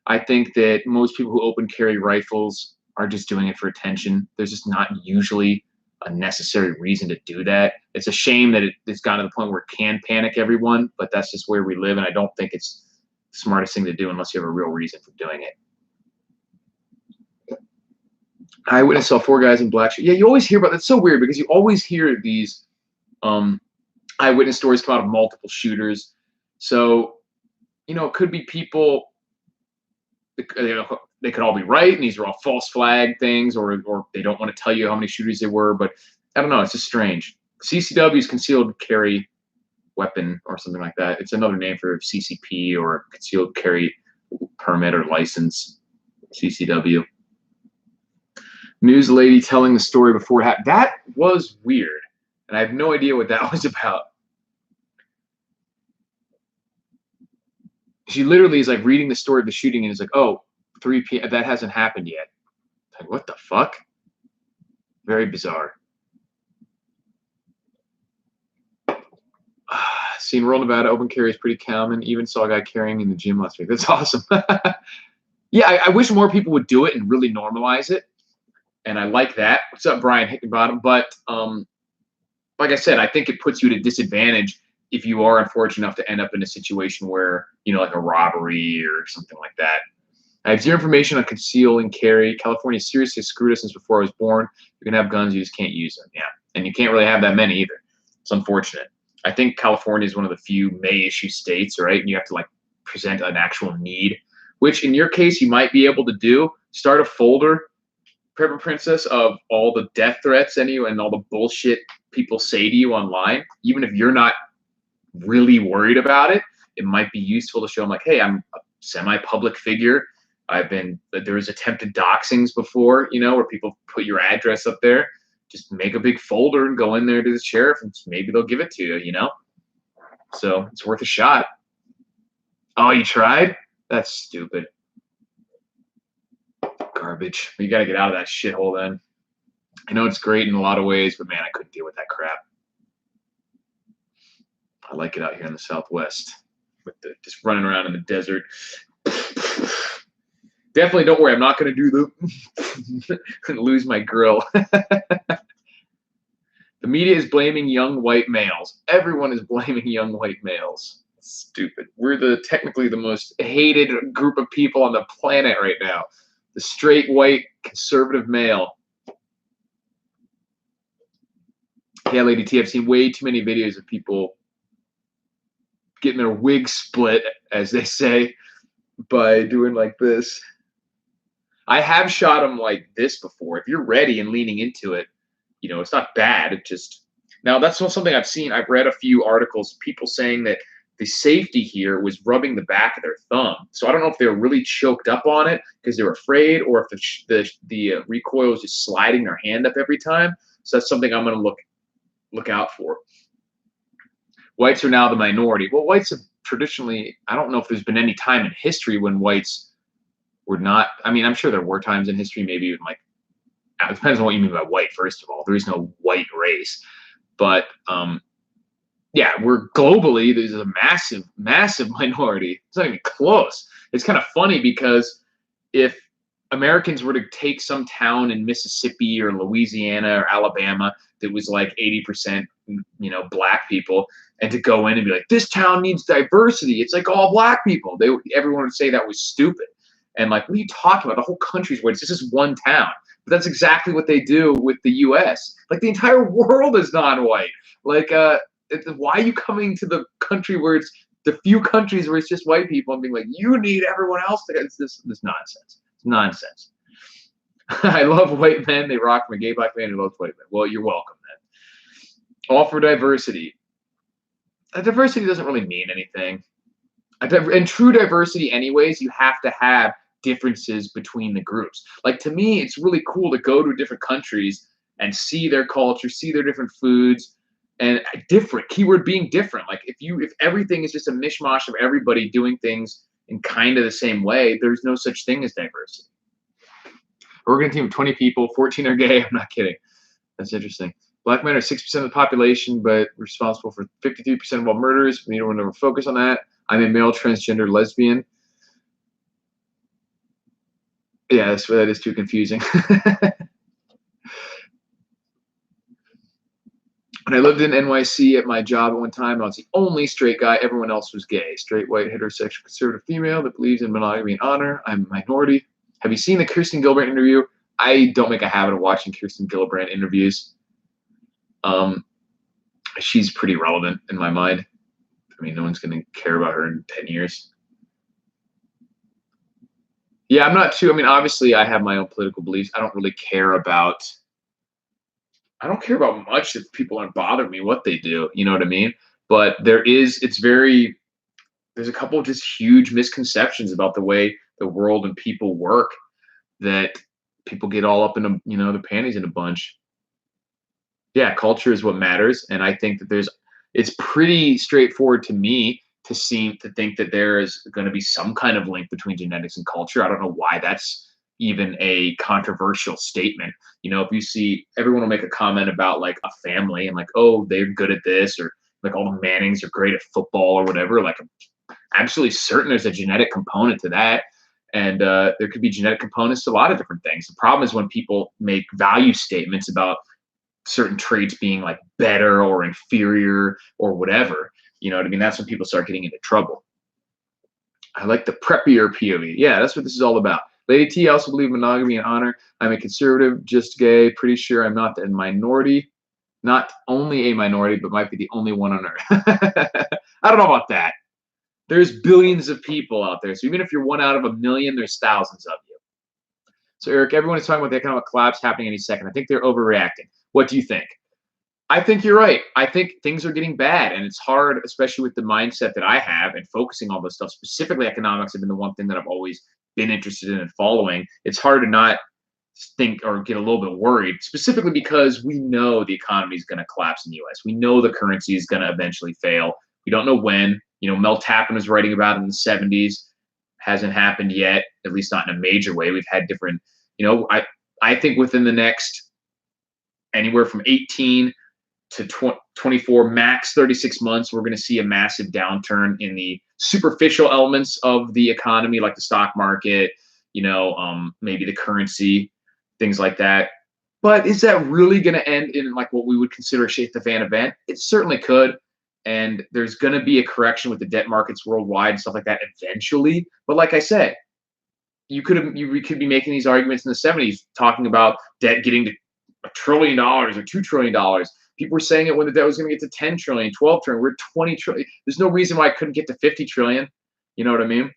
I think that most people who open carry rifles are just doing it for attention. There's just not usually a necessary reason to do that. It's a shame that it's gotten to the point where it can panic everyone, but that's just where we live, and I don't think it's the smartest thing to do unless you have a real reason for doing it. Eyewitness saw 4 guys in black shirts. Yeah, you always hear about that's so weird because you always hear these eyewitness stories come out of multiple shooters. So, you know, it could be people. They could all be right, and these are all false flag things, or they don't want to tell you how many shooters there were. But I don't know. It's just strange. CCW's concealed carry weapon or something like that. It's another name for CCP or concealed carry permit or license, CCW. News lady telling the story before it happened. That was weird, and I have no idea what that was about. She literally is like reading the story of the shooting and is like, oh, 3 p.m. That hasn't happened yet. Like, what the fuck? Very bizarre. Seen rural Nevada open carry is pretty common. Even saw a guy carrying in the gym last week. That's awesome. Yeah, I wish more people would do it and really normalize it. And I like that. What's up, Brian Hickenbottom? But like I said, I think it puts you at a disadvantage if you are unfortunate enough to end up in a situation where, you know, like a robbery or something like that. I have zero information on conceal and carry. California seriously screwed us since before I was born. You can have guns, you just can't use them. Yeah, and you can't really have that many either. It's unfortunate. I think California is one of the few may issue states, right? And you have to like present an actual need, which in your case you might be able to do. Start a folder, Prepper Princess, of all the death threats and all the bullshit people say to you online. Even if you're not really worried about it, it might be useful to show them like, hey, I'm a semi-public figure. There was attempted doxings before, you know, where people put your address up there. Just make a big folder and go in there to the sheriff and maybe they'll give it to you, you know? So it's worth a shot. Oh, you tried? That's stupid. Garbage. You got to get out of that shithole then. I know it's great in a lot of ways, but man, I couldn't deal with that crap. I like it out here in the Southwest with just running around in the desert. Definitely don't worry. I'm not going to do the lose my grill. The media is blaming young white males. Everyone is blaming young white males. Stupid. We're technically the most hated group of people on the planet right now. The straight white conservative male. Yeah, Lady T, I've seen way too many videos of people getting their wig split, as they say, by doing like this. I have shot them like this before. If you're ready and leaning into it, you know, it's not bad. It just, now that's not something I've seen. I've read a few articles, people saying that the safety here was rubbing the back of their thumb. So I don't know if they were really choked up on it because they were afraid, or if the recoil was just sliding their hand up every time. So that's something I'm going to look out for. Whites are now the minority. Well, whites have traditionally, I don't know if there's been any time in history when whites were not, I mean, I'm sure there were times in history, maybe even like, it depends on what you mean by white, first of all. There is no white race. But yeah, we're globally, there's a massive, massive minority. It's not even close. It's kind of funny because if Americans were to take some town in Mississippi or Louisiana or Alabama that was like 80%, you know, black people, and to go in and be like, this town needs diversity. It's like all black people. Everyone would say that was stupid. And like, what are you talking about? The whole country's white. This is one town. But that's exactly what they do with the U.S. Like the entire world is non-white. Like, why are you coming to the country where it's the few countries where it's just white people and being like, you need everyone else to? It's this nonsense. It's nonsense. I love white men. They rock. I'm a gay black man who loves white men. Well, you're welcome then. All for diversity. Diversity doesn't really mean anything. And true diversity anyways, you have to have differences between the groups. Like, to me, it's really cool to go to different countries and see their culture, see their different foods, and different, keyword being different. Like, if everything is just a mishmash of everybody doing things in kind of the same way, there's no such thing as diversity. We're going to team of 20 people, 14 are gay. I'm not kidding. That's interesting. Black men are 6% of the population, but responsible for 53% of all murders. We don't want to focus on that. I'm a male transgender lesbian. Yeah, that is too confusing. When I lived in NYC at my job at one time, I was the only straight guy. Everyone else was gay. Straight, white, heterosexual, conservative female that believes in monogamy and honor. I'm a minority. Have you seen the Kirsten Gillibrand interview? I don't make a habit of watching Kirsten Gillibrand interviews. She's pretty relevant in my mind. I mean, no one's going to care about her in 10 years. Yeah, I'm not too. I mean, obviously, I have my own political beliefs. I don't really care about. I don't care about much if people aren't bothering me what they do. You know what I mean? But there's a couple of just huge misconceptions about the way the world and people work that people get all up in their panties in a bunch. Yeah, culture is what matters, and I think that it's pretty straightforward to me to think that there is going to be some kind of link between genetics and culture. I don't know why that's even a controversial statement. If you see everyone will make a comment about like a family and like, oh, they're good at this, or like all the Mannings are great at football or whatever. Like, I'm absolutely certain there's a genetic component to that. And there could be genetic components to a lot of different things. The problem is when people make value statements about certain traits being like better or inferior or whatever. You know what I mean? That's when people start getting into trouble. I like the preppier POV. Yeah, that's what this is all about. Lady T, I also believe in monogamy and honor. I'm a conservative, just gay. Pretty sure I'm not a minority. Not only a minority, but might be the only one on earth. I don't know about that. There's billions of people out there. So even if you're one out of a million, there's thousands of you. So Eric, everyone is talking about the economic collapse happening any second. I think they're overreacting. What do you think? I think you're right. I think things are getting bad, and it's hard, especially with the mindset that I have and focusing on this stuff. Specifically, economics have been the one thing that I've always been interested in and following. It's hard to not think or get a little bit worried, specifically because we know the economy is going to collapse in the U.S. We know the currency is going to eventually fail. We don't know when. Mel Tappan was writing about it in the 70s. Hasn't happened yet, at least not in a major way. We've had different, I think within the next anywhere from 18 to 24, max 36 months, we're going to see a massive downturn in the superficial elements of the economy, like the stock market, maybe the currency, things like that. But is that really going to end in like what we would consider a shake the fan event? It certainly could. And there's going to be a correction with the debt markets worldwide and stuff like that eventually. But like I said, we could be making these arguments in the 70s, talking about debt getting to $1 trillion or $2 trillion. People were saying it when the debt was going to get to 10 trillion, 12 trillion. We're 20 trillion. There's no reason why it couldn't get to 50 trillion. You know what I mean?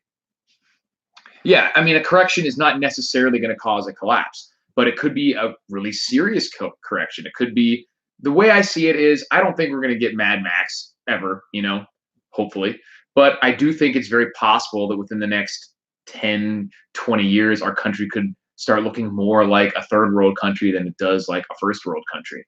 Yeah, I mean, a correction is not necessarily going to cause a collapse, but it could be a really serious correction. It could be, the way I see it is, I don't think we're going to get Mad Max ever, hopefully. But I do think it's very possible that within the next 10, 20 years, our country could start looking more like a third world country than it does like a first world country.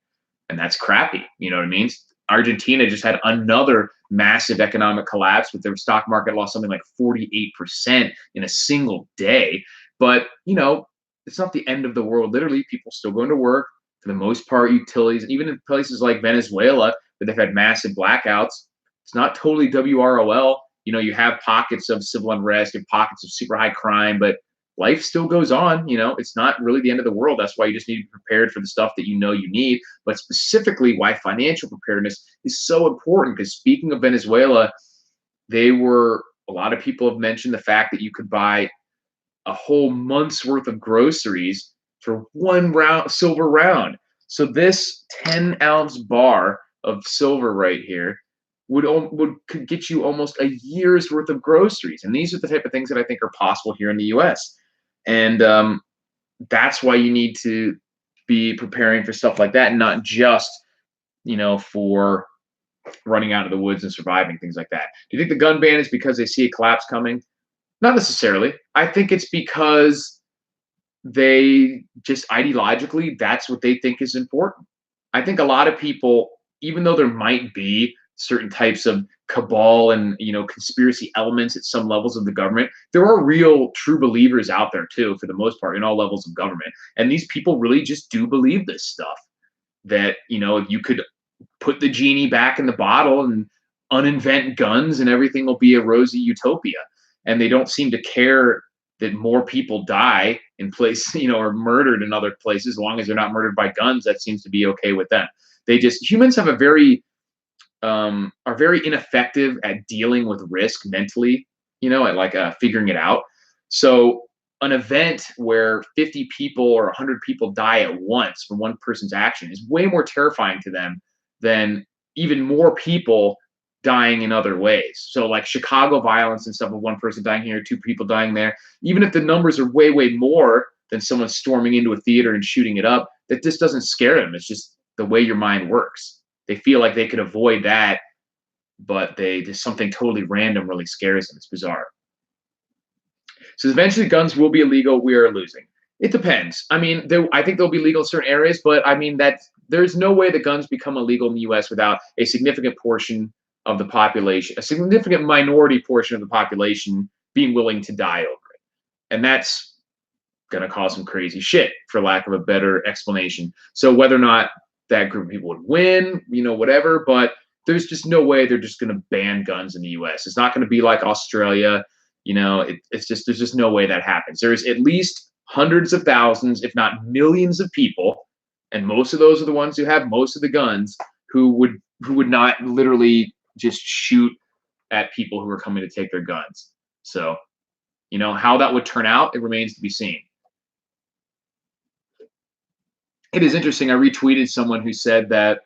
And that's crappy. You know what I mean? Argentina just had another massive economic collapse, with their stock market lost something like 48% in a single day. But, it's not the end of the world. Literally, people still going to work. For the most part, utilities, even in places like Venezuela, where they've had massive blackouts, it's not totally WROL. You have pockets of civil unrest and pockets of super high crime, but life still goes on. It's not really the end of the world. That's why you just need to be prepared for the stuff that you need. But specifically, why financial preparedness is so important. Because speaking of Venezuela, a lot of people have mentioned the fact that you could buy a whole month's worth of groceries for one silver round. So this 10-ounce bar of silver right here could get you almost a year's worth of groceries. And these are the type of things that I think are possible here in the U.S. And that's why you need to be preparing for stuff like that, and not just, for running out of the woods and surviving, things like that. Do you think the gun ban is because they see a collapse coming? Not necessarily. I think it's because they just ideologically, that's what they think is important. I think a lot of people, even though there might be certain types of cabal and conspiracy elements at some levels of the government, there are real true believers out there too, for the most part, in all levels of government. And these people really just do believe this stuff, that if you could put the genie back in the bottle and uninvent guns and everything will be a rosy utopia. And they don't seem to care that more people die in place, or murdered in other places. As long as they're not murdered by guns, that seems to be okay with them. Humans have are very ineffective at dealing with risk mentally, at like figuring it out. So an event where 50 people or 100 people die at once from one person's action is way more terrifying to them than even more people dying in other ways. So like Chicago violence and stuff, with one person dying here, 2 people dying there, even if the numbers are way, way more than someone storming into a theater and shooting it up, that just doesn't scare them. It's just the way your mind works. They feel like they could avoid that but they just something totally random really scares them. It's bizarre. So eventually, guns will be illegal. We are losing. It depends. I mean, I think they'll be legal in certain areas, but I mean that there's no way that guns become illegal in the U.S. without a significant portion of the population, a significant minority portion of the population being willing to die over it, and that's gonna cause some crazy shit, for lack of a better explanation. So whether or not that group of people would win, whatever, but there's just no way they're just gonna ban guns in the U.S. It's not gonna be like Australia. It's just there's just no way that happens. There's at least hundreds of thousands, if not millions of people, and most of those are the ones who have most of the guns, who would not literally just shoot at people who are coming to take their guns. So, how that would turn out, it remains to be seen. It is interesting. I retweeted someone who said that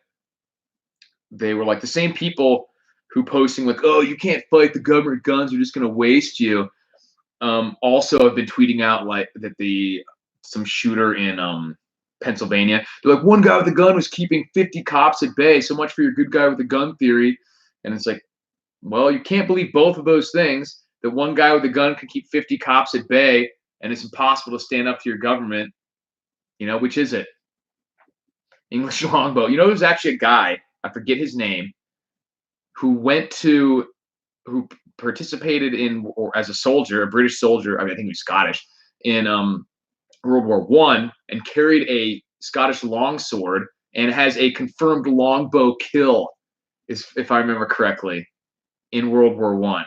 they were like the same people who posting like, "Oh, you can't fight the government, guns are just going to waste you." Also have been tweeting out like that some shooter in Pennsylvania. They're like, one guy with a gun was keeping 50 cops at bay. So much for your good guy with a gun theory. And it's like, well, you can't believe both of those things. That one guy with a gun can keep 50 cops at bay, and it's impossible to stand up to your government. Which is it? English longbow. There's actually a guy, I forget his name, who participated in, or as a soldier, a British soldier. I mean, I think he was Scottish, in World War I, and carried a Scottish longsword and has a confirmed longbow kill, if I remember correctly, in World War I,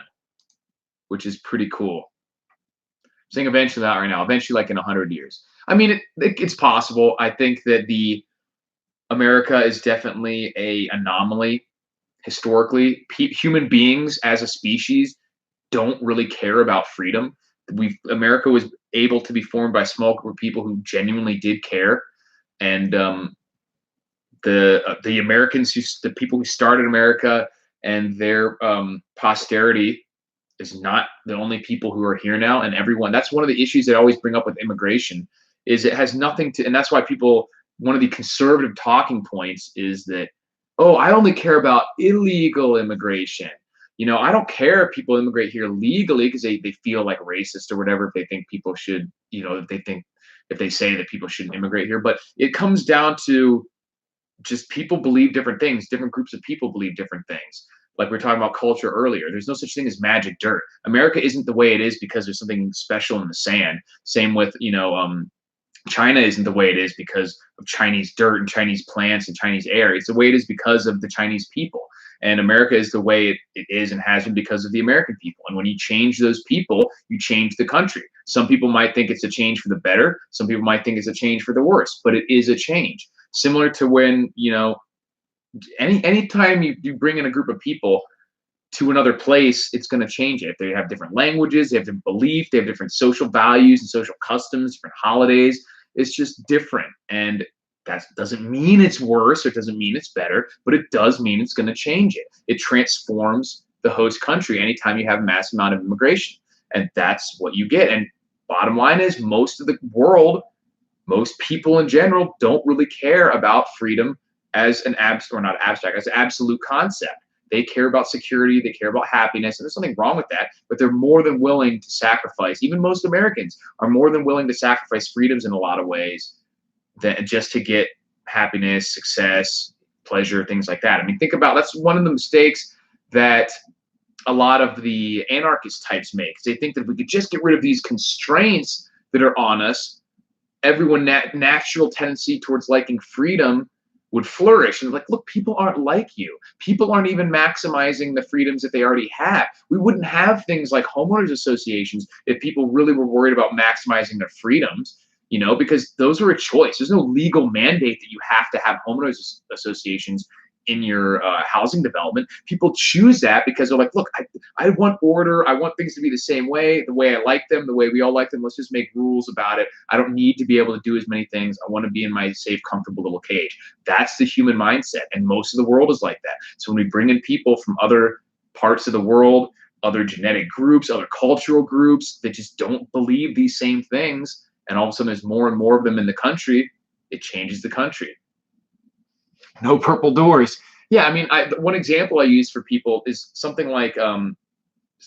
which is pretty cool. I'm saying eventually, not right now. Eventually, like in 100 years. I mean, it's possible. I think that America is definitely a anomaly historically. Human beings as a species don't really care about freedom. America was able to be formed by a small group of people who genuinely did care, and the Americans, the people who started America, and their posterity is not the only people who are here now. And everyone, that's one of the issues they always bring up with immigration, is it has nothing to, and that's why one of the conservative talking points is that, oh, I only care about illegal immigration. I don't care if people immigrate here legally because they feel like racist or whatever, if they think people should, if they say that people shouldn't immigrate here. But it comes down to just people believe different things. Different groups of people believe different things. Like we were talking about culture earlier. There's no such thing as magic dirt. America isn't the way it is because there's something special in the sand. Same with, China isn't the way it is because of Chinese dirt and Chinese plants and Chinese air. It's the way it is because of the Chinese people. And America is the way it is and has been because of the American people. And when you change those people, you change the country. Some people might think it's a change for the better. Some people might think it's a change for the worse, but it is a change. Similar to when, anytime you bring in a group of people to another place, it's going to change it. They have different languages, they have different beliefs, they have different social values and social customs, different holidays. It's just different. And that doesn't mean it's worse, or it doesn't mean it's better, but it does mean it's going to change it. It transforms the host country anytime you have a massive amount of immigration. And that's what you get. And bottom line is, most of the world, most people in general, don't really care about freedom as an as an absolute concept. They care about security, they care about happiness, and there's nothing wrong with that, but they're more than willing to sacrifice. Even most Americans are more than willing to sacrifice freedoms in a lot of ways, that just to get happiness, success, pleasure, things like that. I mean, think about, that's one of the mistakes that a lot of the anarchist types make. They think that if we could just get rid of these constraints that are on us, everyone natural tendency towards liking freedom would flourish. And like, look, people aren't like you. People aren't even maximizing the freedoms that they already have. We wouldn't have things like homeowners associations if people really were worried about maximizing their freedoms, because those are a choice. There's no legal mandate that you have to have homeowners associations in your housing development. People choose that because they're like, look, I want order. I want things to be the same way, the way I like them, the way we all like them. Let's just make rules about it. I don't need to be able to do as many things. I want to be in my safe, comfortable little cage. That's the human mindset. And most of the world is like that. So when we bring in people from other parts of the world, other genetic groups, other cultural groups that just don't believe these same things, and all of a sudden there's more and more of them in the country, it changes the country. No purple doors. Yeah, I mean, one example I use for people is something like, so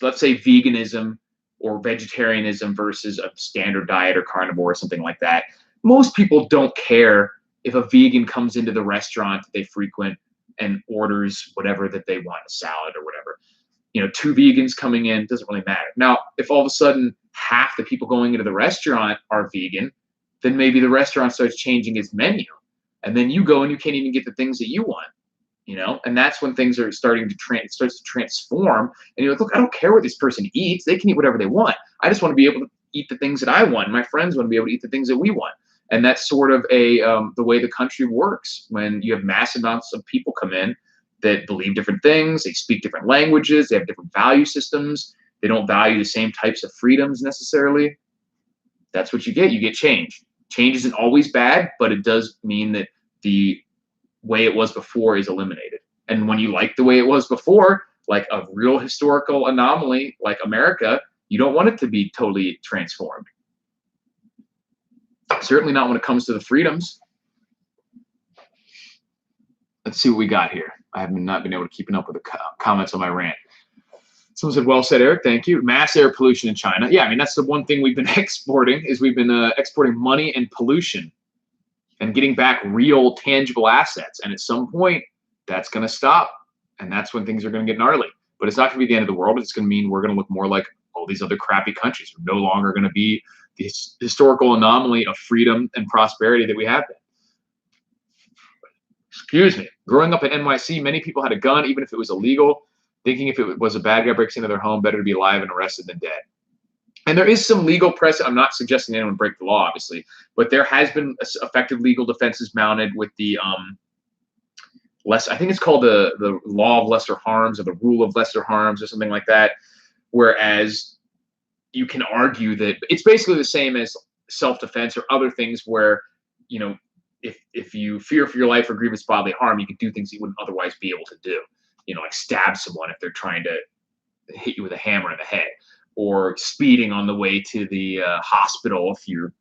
let's say veganism or vegetarianism versus a standard diet or carnivore or something like that. Most people don't care if a vegan comes into the restaurant that they frequent and orders whatever that they want, a salad or whatever. You know, two vegans coming in, doesn't really matter. Now, if all of a sudden half the people going into the restaurant are vegan, then maybe the restaurant starts changing its menu. And then you go and you can't even get the things that you want, and that's when things are starting to it starts to transform. And you're like, look, I don't care what this person eats. They can eat whatever they want. I just want to be able to eat the things that I want. My friends want to be able to eat the things that we want. And that's sort of the way the country works when you have massive amounts of people come in that believe different things. They speak different languages. They have different value systems. They don't value the same types of freedoms necessarily. That's what you get. You get change. Change isn't always bad, but it does mean that the way it was before is eliminated. And when you like the way it was before, like a real historical anomaly like America, you don't want it to be totally transformed. Certainly not when it comes to the freedoms. Let's see what we got here. I have not been able to keep up with the comments on my rant. Someone said, well said, Eric. Thank you. Mass air pollution in China. Yeah, I mean, that's the one thing we've been exporting is we've been exporting money and pollution and getting back real tangible assets. And at some point, that's going to stop. And that's when things are going to get gnarly. But it's not going to be the end of the world. It's going to mean we're going to look more like all these other crappy countries. We're no longer going to be the historical anomaly of freedom and prosperity that we have been. Excuse me. Growing up in NYC, many people had a gun, even if it was illegal, thinking if it was a bad guy breaks into their home, better to be alive and arrested than dead. And there is some legal precedent. I'm not suggesting anyone break the law, obviously, but there has been effective legal defenses mounted with the I think it's called the law of lesser harms or the rule of lesser harms or something like that. Whereas you can argue that it's basically the same as self-defense or other things where, if you fear for your life or grievous bodily harm, you can do things you wouldn't otherwise be able to do. Like stab someone if they're trying to hit you with a hammer in the head, or speeding on the way to the hospital if your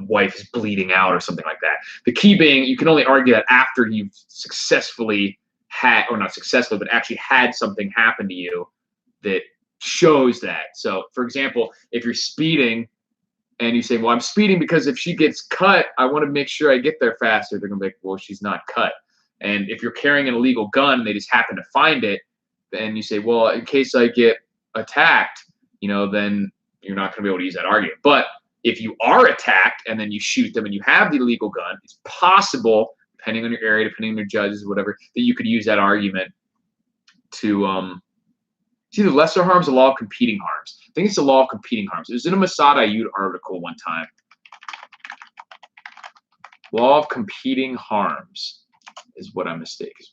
wife is bleeding out or something like that. The key being you can only argue that after you've successfully had, or not successfully, but actually had something happen to you that shows that. So, for example, if you're speeding and you say, well, I'm speeding because if she gets cut, I want to make sure I get there faster. They're going to be like, well, she's not cut. And if you're carrying an illegal gun and they just happen to find it, then you say, well, in case I get attacked, then you're not going to be able to use that argument. But if you are attacked and then you shoot them and you have the illegal gun, it's possible, depending on your area, depending on your judges, whatever, that you could use that argument to it's either lesser harms or law of competing harms. I think it's the law of competing harms. It was in a Mossad Ayoud article one time. Law of competing harms is what I'm mistaken.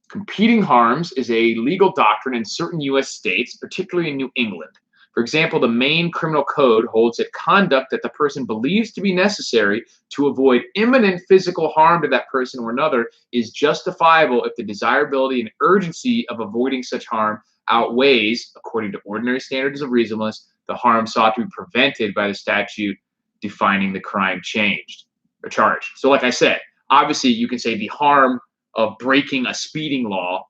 Competing harms is a legal doctrine in certain U.S. states, particularly in New England. For example, the Maine Criminal Code holds that conduct that the person believes to be necessary to avoid imminent physical harm to that person or another is justifiable if the desirability and urgency of avoiding such harm outweighs, according to ordinary standards of reasonableness, the harm sought to be prevented by the statute defining the crime changed or charged. So like I said, obviously you can say the harm of breaking a speeding law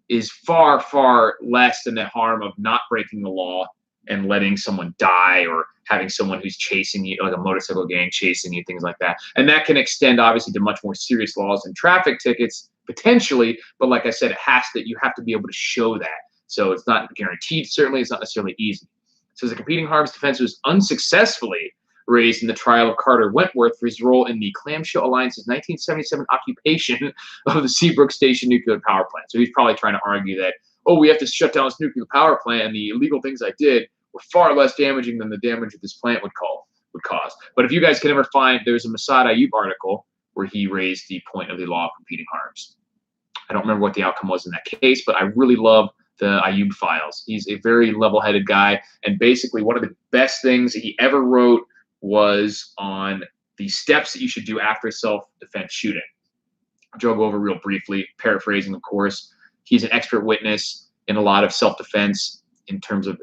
is far, far less than the harm of not breaking the law and letting someone die, or having someone who's chasing you, like a motorcycle gang chasing you, things like that. And that can extend, obviously, to much more serious laws and traffic tickets, potentially. But like I said, you have to be able to show that. So it's not guaranteed, certainly. It's not necessarily easy. So the competing harms defense was unsuccessfully raised in the trial of Carter Wentworth for his role in the Clamshell Alliance's 1977 occupation of the Seabrook Station nuclear power plant. So he's probably trying to argue that, oh, we have to shut down this nuclear power plant, and the illegal things I did were far less damaging than the damage that this plant would cause. But if you guys can ever find, there's a Mossad Ayoud article where he raised the point of the law of competing harms. I don't remember what the outcome was in that case, but I really love the Ayoud files. He's a very level-headed guy, and basically one of the best things that he ever wrote was on the steps that you should do after a self-defense shooting, which I'll go over real briefly, paraphrasing, of course. He's an expert witness in a lot of self-defense in terms of,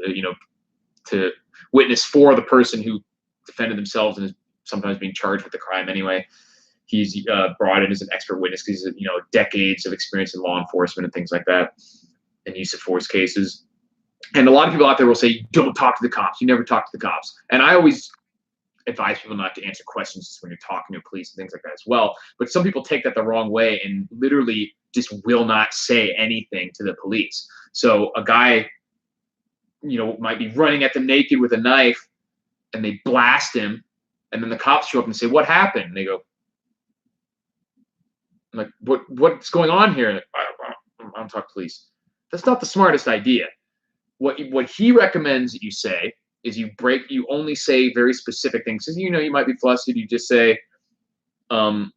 to witness for the person who defended themselves and is sometimes being charged with the crime anyway. he's brought in as an expert witness because he's decades of experience in law enforcement and things like that, and use of force cases. And a lot of people out there will say, don't talk to the cops. You never talk to the cops. And I always advise people not to answer questions when you're talking to police and things like that as well. But some people take that the wrong way and literally just will not say anything to the police. So a guy, might be running at them naked with a knife, and they blast him, and then the cops show up and say, what happened? And they go, like, what's going on here? Like, I don't talk to police. That's not the smartest idea. What he recommends that you say is you only say very specific things. Because you might be flustered. You just say, I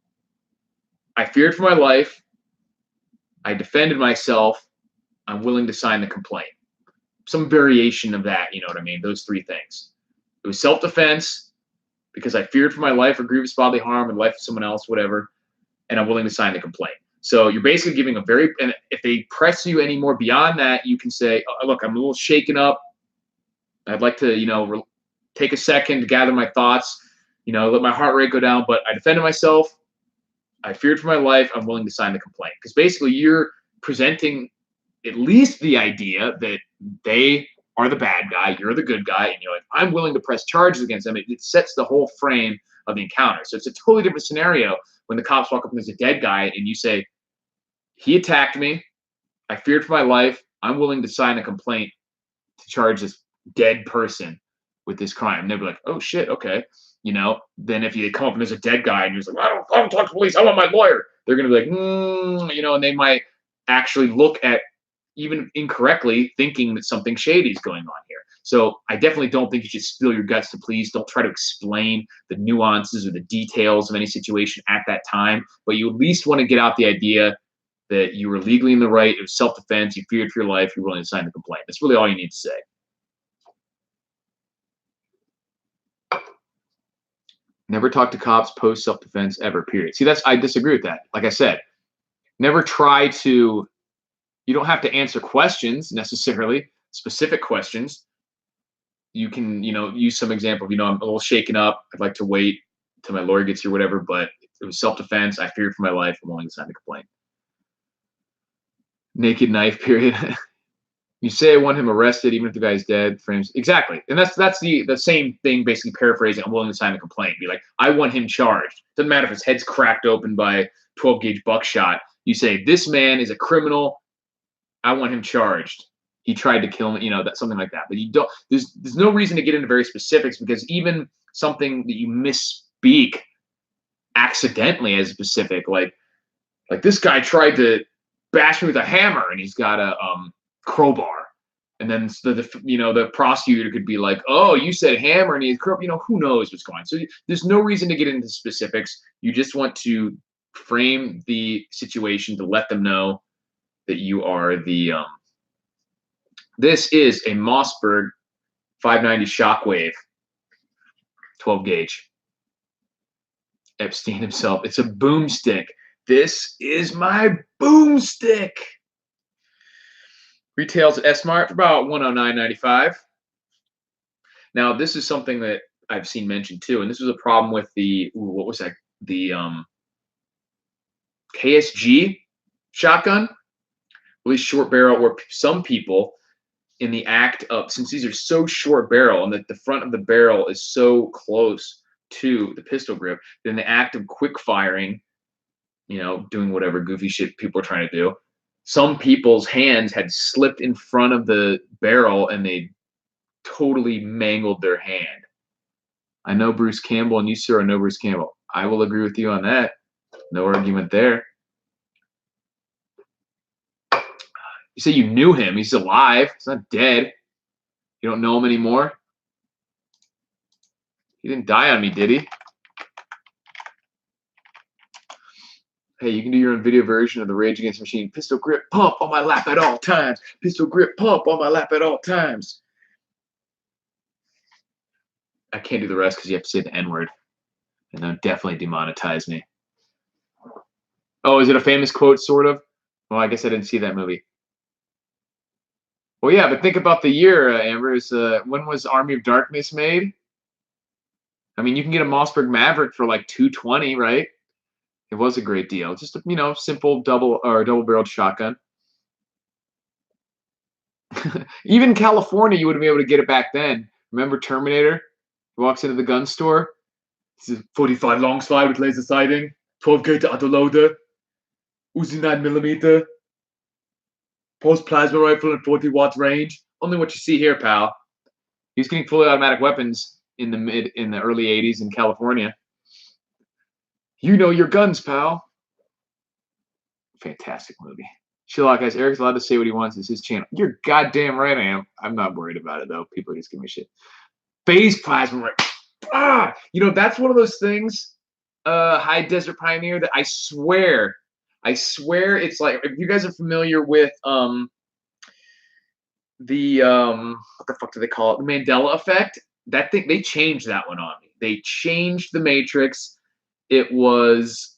feared for my life. I defended myself. I'm willing to sign the complaint. Some variation of that, you know what I mean? Those three things. It was self-defense because I feared for my life or grievous bodily harm and life of someone else, whatever, and I'm willing to sign the complaint. So you're basically giving and if they press you any more beyond that, you can say, oh, look, I'm a little shaken up. I'd like to, take a second to gather my thoughts, let my heart rate go down, but I defended myself. I feared for my life. I'm willing to sign the complaint. Because basically you're presenting at least the idea that they are the bad guy, you're the good guy, and you're like, I'm willing to press charges against them. It sets the whole frame of the encounter. So it's a totally different scenario when the cops walk up and there's a dead guy and you say, he attacked me. I feared for my life. I'm willing to sign a complaint to charge this dead person with this crime. And they'll be like, oh shit, okay. Then if you come up and there's a dead guy and you're just like, I don't talk to police, I want my lawyer. They're going to be like, and they might actually look at, even incorrectly, thinking that something shady is going on here. So I definitely don't think you should spill your guts to police. Don't try to explain the nuances or the details of any situation at that time. But you at least want to get out the idea that you were legally in the right. It was self-defense. You feared for your life. You're willing to sign the complaint. That's really all you need to say. Never talk to cops post self-defense ever, period. See, I disagree with that. Like I said, never try to, you don't have to answer questions necessarily, specific questions. You can, use some example. I'm a little shaken up. I'd like to wait till my lawyer gets here, whatever, but it was self-defense. I feared for my life. I'm willing to sign the complaint. Naked knife, period. You say I want him arrested, even if the guy's dead. Frames exactly, and that's the same thing. Basically, paraphrasing. I'm willing to sign the complaint. Be like, I want him charged. Doesn't matter if his head's cracked open by 12-gauge buckshot. You say this man is a criminal. I want him charged. He tried to kill me. That's something like that. But you don't. There's no reason to get into very specifics because even something that you misspeak accidentally as specific, like this guy tried to bash me with a hammer and he's got a crowbar, and then the prosecutor could be like, oh, you said hammer and he's who knows what's going on. So there's no reason to get into specifics. You just want to frame the situation to let them know that you are the this is a Mossberg 590 shockwave 12-gauge. Epstein himself. It's a boomstick. This is my boomstick. Retails at S-Mart for about $109.95. Now, this is something that I've seen mentioned too, and this was a problem with the what was that? The KSG shotgun, really short barrel. Where some people, in the act of, since these are so short barrel and that the front of the barrel is so close to the pistol grip, then the act of quick firing, doing whatever goofy shit people are trying to do. Some people's hands had slipped in front of the barrel and they totally mangled their hand. I know Bruce Campbell, and you, sir, know Bruce Campbell. I will agree with you on that. No argument there. You say you knew him. He's alive. He's not dead. You don't know him anymore. He didn't die on me, did he? Hey, you can do your own video version of the Rage Against the Machine. Pistol grip pump on my lap at all times. Pistol grip pump on my lap at all times. I can't do the rest because you have to say the N-word. And they'll definitely demonetize me. Oh, is it a famous quote, sort of? Well, I guess I didn't see that movie. Well, yeah, but think about the year, Amber. When was Army of Darkness made? I mean, you can get a Mossberg Maverick for like $220, right? It was a great deal. Just a, simple double-barreled shotgun. Even California, you wouldn't be able to get it back then. Remember Terminator? He walks into the gun store. It's a 45 long slide with laser sighting, 12 gauge autoloader, Uzi 9mm, pulse plasma rifle and 40 watts range. Only what you see here, pal. He was getting fully automatic weapons in the early 80s in California. You know your guns, pal. Fantastic movie. Sherlock guys, Eric's allowed to say what he wants. It's his channel. You're goddamn right I am. I'm not worried about it, though. People are just giving me shit. Phase plasma. That's one of those things, High Desert Pioneer, that I swear it's like, if you guys are familiar with what the fuck do they call it? The Mandela effect. That thing, they changed that one on me. They changed the Matrix. It was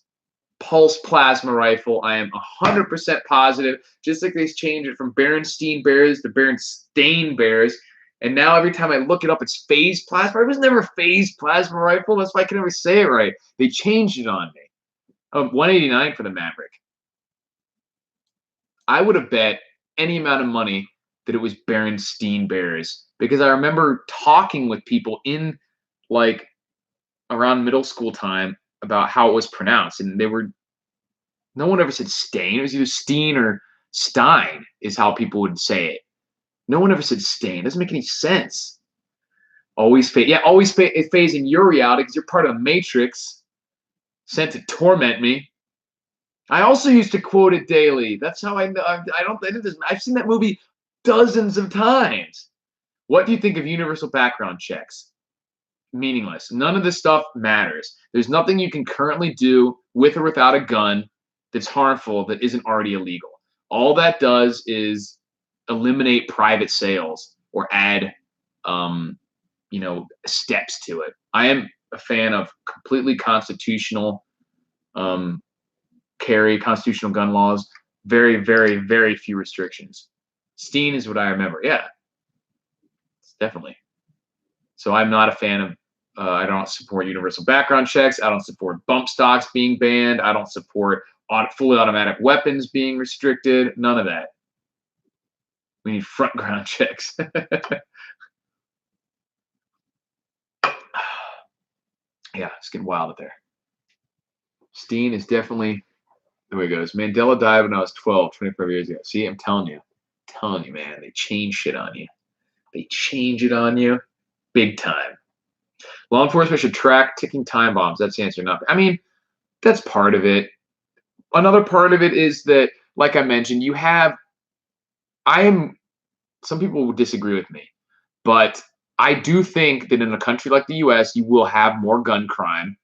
pulse plasma rifle. I am 100% positive. Just like they changed it from Berenstein Bears to Berenstain Bears. And now every time I look it up, it's phase plasma. It was never phase plasma rifle. That's why I can never say it right. They changed it on me. 189 for the Maverick. I would have bet any amount of money that it was Berenstein Bears, because I remember talking with people in like around middle school time about how it was pronounced, and no one ever said Stain. It was either Steen or Stein is how people would say it. No one ever said Stain. It doesn't make any sense. Always phase. Yeah, always phasing your reality because you're part of a Matrix sent to torment me. I also used to quote it daily. That's how I know. I've seen that movie dozens of times. What do you think of universal background checks? Meaningless. None of this stuff matters. There's nothing you can currently do with or without a gun that's harmful that isn't already illegal. All that does is eliminate private sales or add steps to it. I am a fan of completely constitutional constitutional gun laws. Very, very, very few restrictions. Steen is what I remember. Yeah, definitely. So I'm not a fan of I don't support universal background checks. I don't support bump stocks being banned. I don't support fully automatic weapons being restricted. None of that. We need front ground checks. Yeah, it's getting wild out there. Steen is definitely, there he goes. Mandela died when I was 12, 25 years ago. See, I'm telling you, man, they change shit on you. They change it on you big time. Law enforcement should track ticking time bombs. That's the answer. Nothing. I mean, that's part of it. Another part of it is that, like I mentioned, some people would disagree with me, but I do think that in a country like the US, you will have more gun crime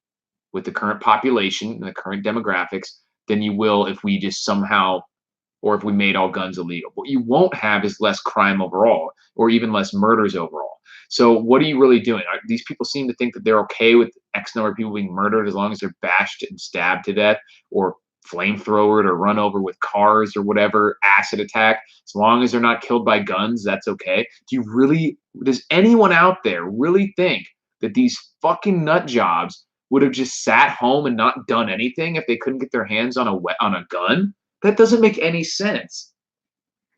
with the current population and the current demographics than you will if we just somehow, or if we made all guns illegal. What you won't have is less crime overall, or even less murders overall. So what are you really doing? These people seem to think that they're okay with X number of people being murdered as long as they're bashed and stabbed to death, or flamethrowered, or run over with cars, or whatever, acid attack. As long as they're not killed by guns, that's okay. Does anyone out there really think that these fucking nut jobs would have just sat home and not done anything if they couldn't get their hands on a gun? That doesn't make any sense.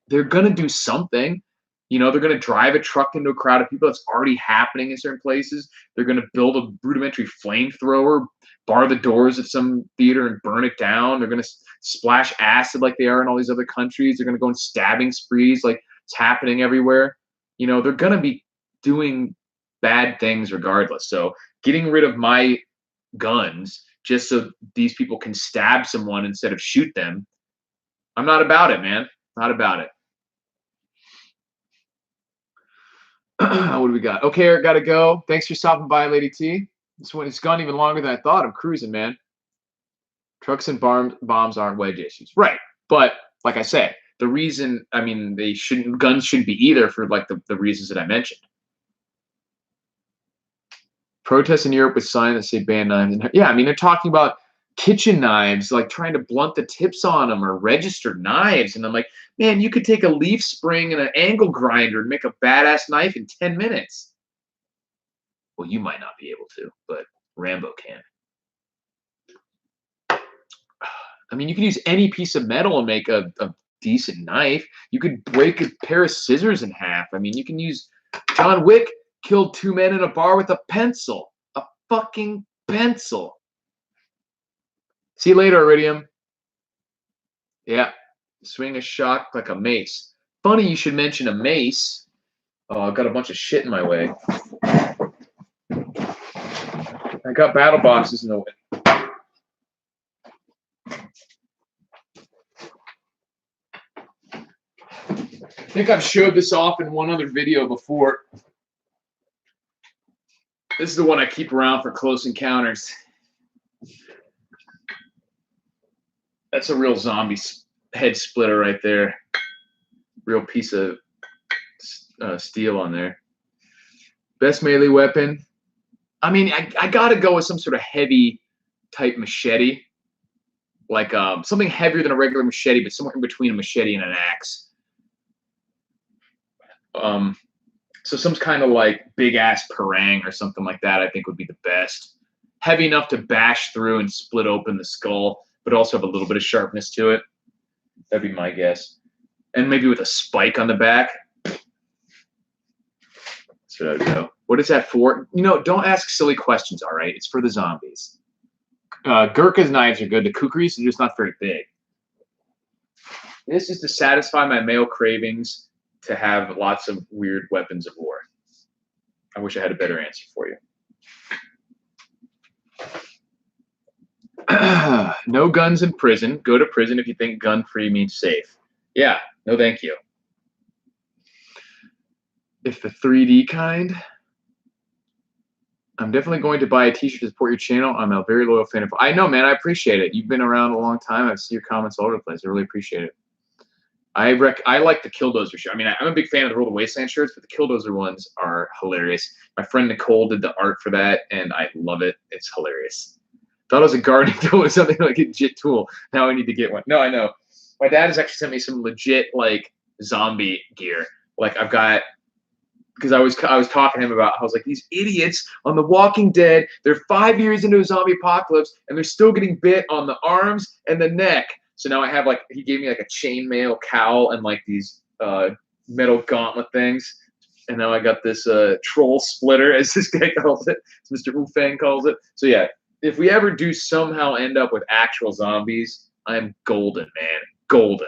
They're going to do something. They're going to drive a truck into a crowd of people. That's already happening in certain places. They're going to build a rudimentary flamethrower, bar the doors of some theater and burn it down. They're going to splash acid like they are in all these other countries. They're going to go on stabbing sprees like it's happening everywhere. They're going to be doing bad things regardless. So getting rid of my guns just so these people can stab someone instead of shoot them, I'm not about it, man. Not about it. What do we got? Okay, Eric, gotta go. Thanks for stopping by, Lady T. It's gone even longer than I thought. I'm cruising, man. Trucks and bombs aren't wedge issues. Right. But like I said, the reason, guns shouldn't be either for like the reasons that I mentioned. Protests in Europe with signs that say ban knives. Yeah, they're talking about kitchen knives, like trying to blunt the tips on them, or registered knives. And I'm like, man, you could take a leaf spring and an angle grinder and make a badass knife in 10 minutes. Well, you might not be able to, but Rambo can. I mean, you can use any piece of metal and make a decent knife. You could break a pair of scissors in half. I mean, you can use John Wick killed 2 men in a bar with a pencil. A fucking pencil. See you later, Iridium. Yeah. Swing a shock like a mace. Funny you should mention a mace. Oh, I've got a bunch of shit in my way. I got battle boxes in the way. I think I've showed this off in one other video before. This is the one I keep around for close encounters. That's a real zombie head splitter right there. Real piece of steel on there. Best melee weapon. I mean, I gotta go with some sort of heavy type machete. Like something heavier than a regular machete, but somewhere in between a machete and an axe. So some kind of like big ass parang or something like that, I think would be the best. Heavy enough to bash through and split open the skull, but also have a little bit of sharpness to it. That'd be my guess. And maybe with a spike on the back. That's what I would go. What is that for? You know, don't ask silly questions, all right? It's for the zombies. Gurkha's knives are good. The kukris are just not very big. This is to satisfy my male cravings to have lots of weird weapons of war. I wish I had a better answer for you. No guns in prison. Go to prison if you think gun-free means safe. Yeah, no thank you. If the 3D kind, I'm definitely going to buy a t-shirt to support your channel. I'm a very loyal fan of. I know, man. I appreciate it. You've been around a long time. I see your comments all over the place. I really appreciate it. I like the Killdozer shirt. I mean, I'm a big fan of the World of Wasteland shirts, but the Killdozer ones are hilarious. My friend Nicole did the art for that, and I love it. It's hilarious. Thought it was a gardening tool or something like a legit tool. Now I need to get one. No, I know. My dad has actually sent me some legit like zombie gear. Like I've got, because I was talking to him about, I was like, these idiots on The Walking Dead, they're 5 years into a zombie apocalypse and they're still getting bit on the arms and the neck. So now I have like, he gave me like a chainmail cowl and like these metal gauntlet things. And now I got this troll splitter, as this guy calls it, as Mr. Wu-Fang calls it. So yeah, if we ever do somehow end up with actual zombies, I'm golden, man. Golden.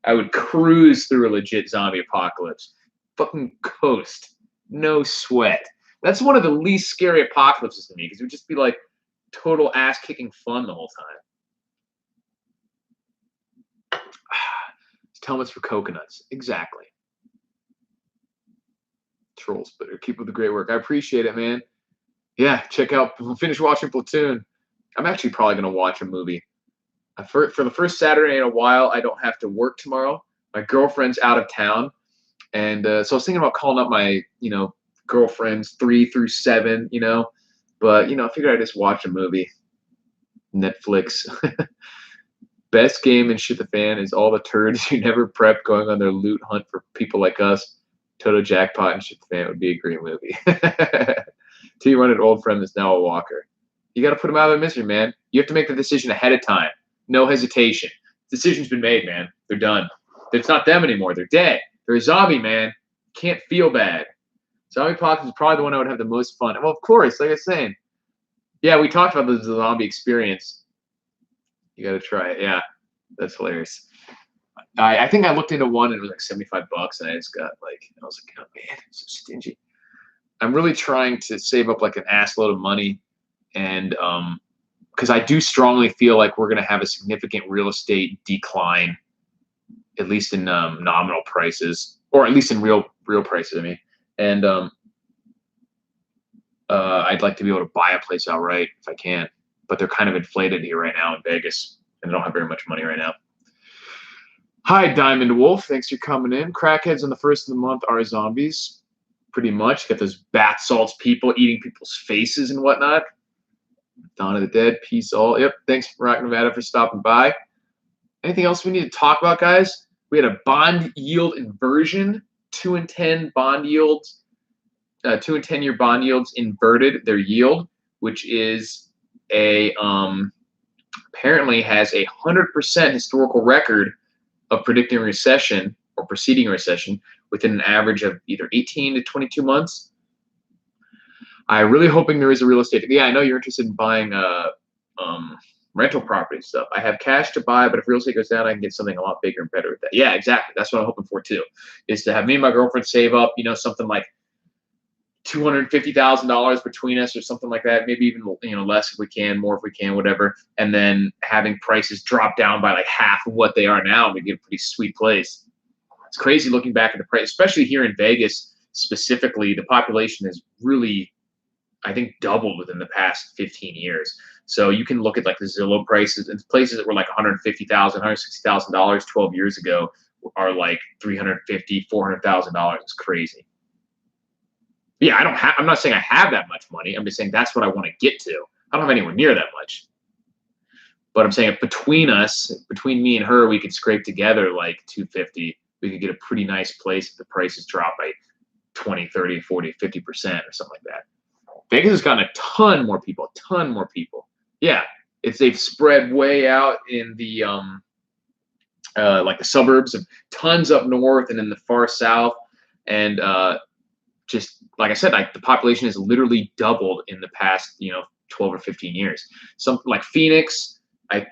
I would cruise through a legit zombie apocalypse. Fucking coast. No sweat. That's one of the least scary apocalypses to me, because it would just be like total ass-kicking fun the whole time. Helmets for coconuts. Exactly. Troll splitter. Keep up the great work. I appreciate it, man. Yeah, check out, finish watching Platoon. I'm actually probably going to watch a movie. For the first Saturday in a while, I don't have to work tomorrow. My girlfriend's out of town. And so I was thinking about calling up my, girlfriends 3 through 7, But, I figured I'd just watch a movie. Netflix. Best game in Shit the Fan is all the turds you never prepped going on their loot hunt for people like us. Toto Jackpot and Shit the Fan would be a great movie. T-Run, an old friend that's now a walker. You got to put them out of their misery, man. You have to make the decision ahead of time. No hesitation. Decision's been made, man. They're done. It's not them anymore. They're dead. They're a zombie, man. Can't feel bad. Zombie Apocalypse is probably the one I would have the most fun. Well, of course, like I was saying. Yeah, we talked about the zombie experience. You got to try it. Yeah, that's hilarious. I think I looked into one and it was like $75, and I just got like, I was like, oh man, I'm so stingy. I'm really trying to save up like an ass load of money, and because I do strongly feel like we're going to have a significant real estate decline, at least in nominal prices, or at least in real prices. I mean, and I'd like to be able to buy a place outright if I can, but they're kind of inflated here right now in Vegas, and I don't have very much money right now. Hi, Diamond Wolf. Thanks for coming in. Crackheads on the first of the month are zombies. Pretty much. Got those bath salts people eating people's faces and whatnot. Dawn of the Dead. Peace all. Yep. Thanks, Rock Nevada, for stopping by. Anything else we need to talk about, guys? We had a bond yield inversion. 2 and 10 bond yields. 2 and 10 year bond yields inverted their yield, which is a apparently has a 100% historical record of predicting recession or preceding a recession within an average of either 18 to 22 months. I'm really hoping there is a real estate. Yeah, I know you're interested in buying um, rental property stuff. I have cash to buy, but if real estate goes down, I can get something a lot bigger and better with that. Yeah, exactly. That's what I'm hoping for too, is to have me and my girlfriend save up, something like $250,000 between us or something like that, maybe even less if we can, more if we can, whatever. And then having prices drop down by like half of what they are now, we get a pretty sweet place. It's crazy looking back at the price, especially here in Vegas specifically. The population has really, I think, doubled within the past 15 years. So you can look at like the Zillow prices, and places that were like $150,000, $160,000 12 years ago are like $350,000, $400,000. It's crazy. Yeah, I'm not saying I have that much money. I'm just saying that's what I want to get to. I don't have anywhere near that much. But I'm saying if between us, between me and her, we could scrape together like 250, we could get a pretty nice place if the prices drop by 20, 30, 40, 50% or something like that. Vegas has gotten a ton more people. Yeah, they've spread way out in the like the suburbs, of tons up north and in the far south, and just like I said, the population has literally doubled in the past 12 or 15 years. Something like Phoenix,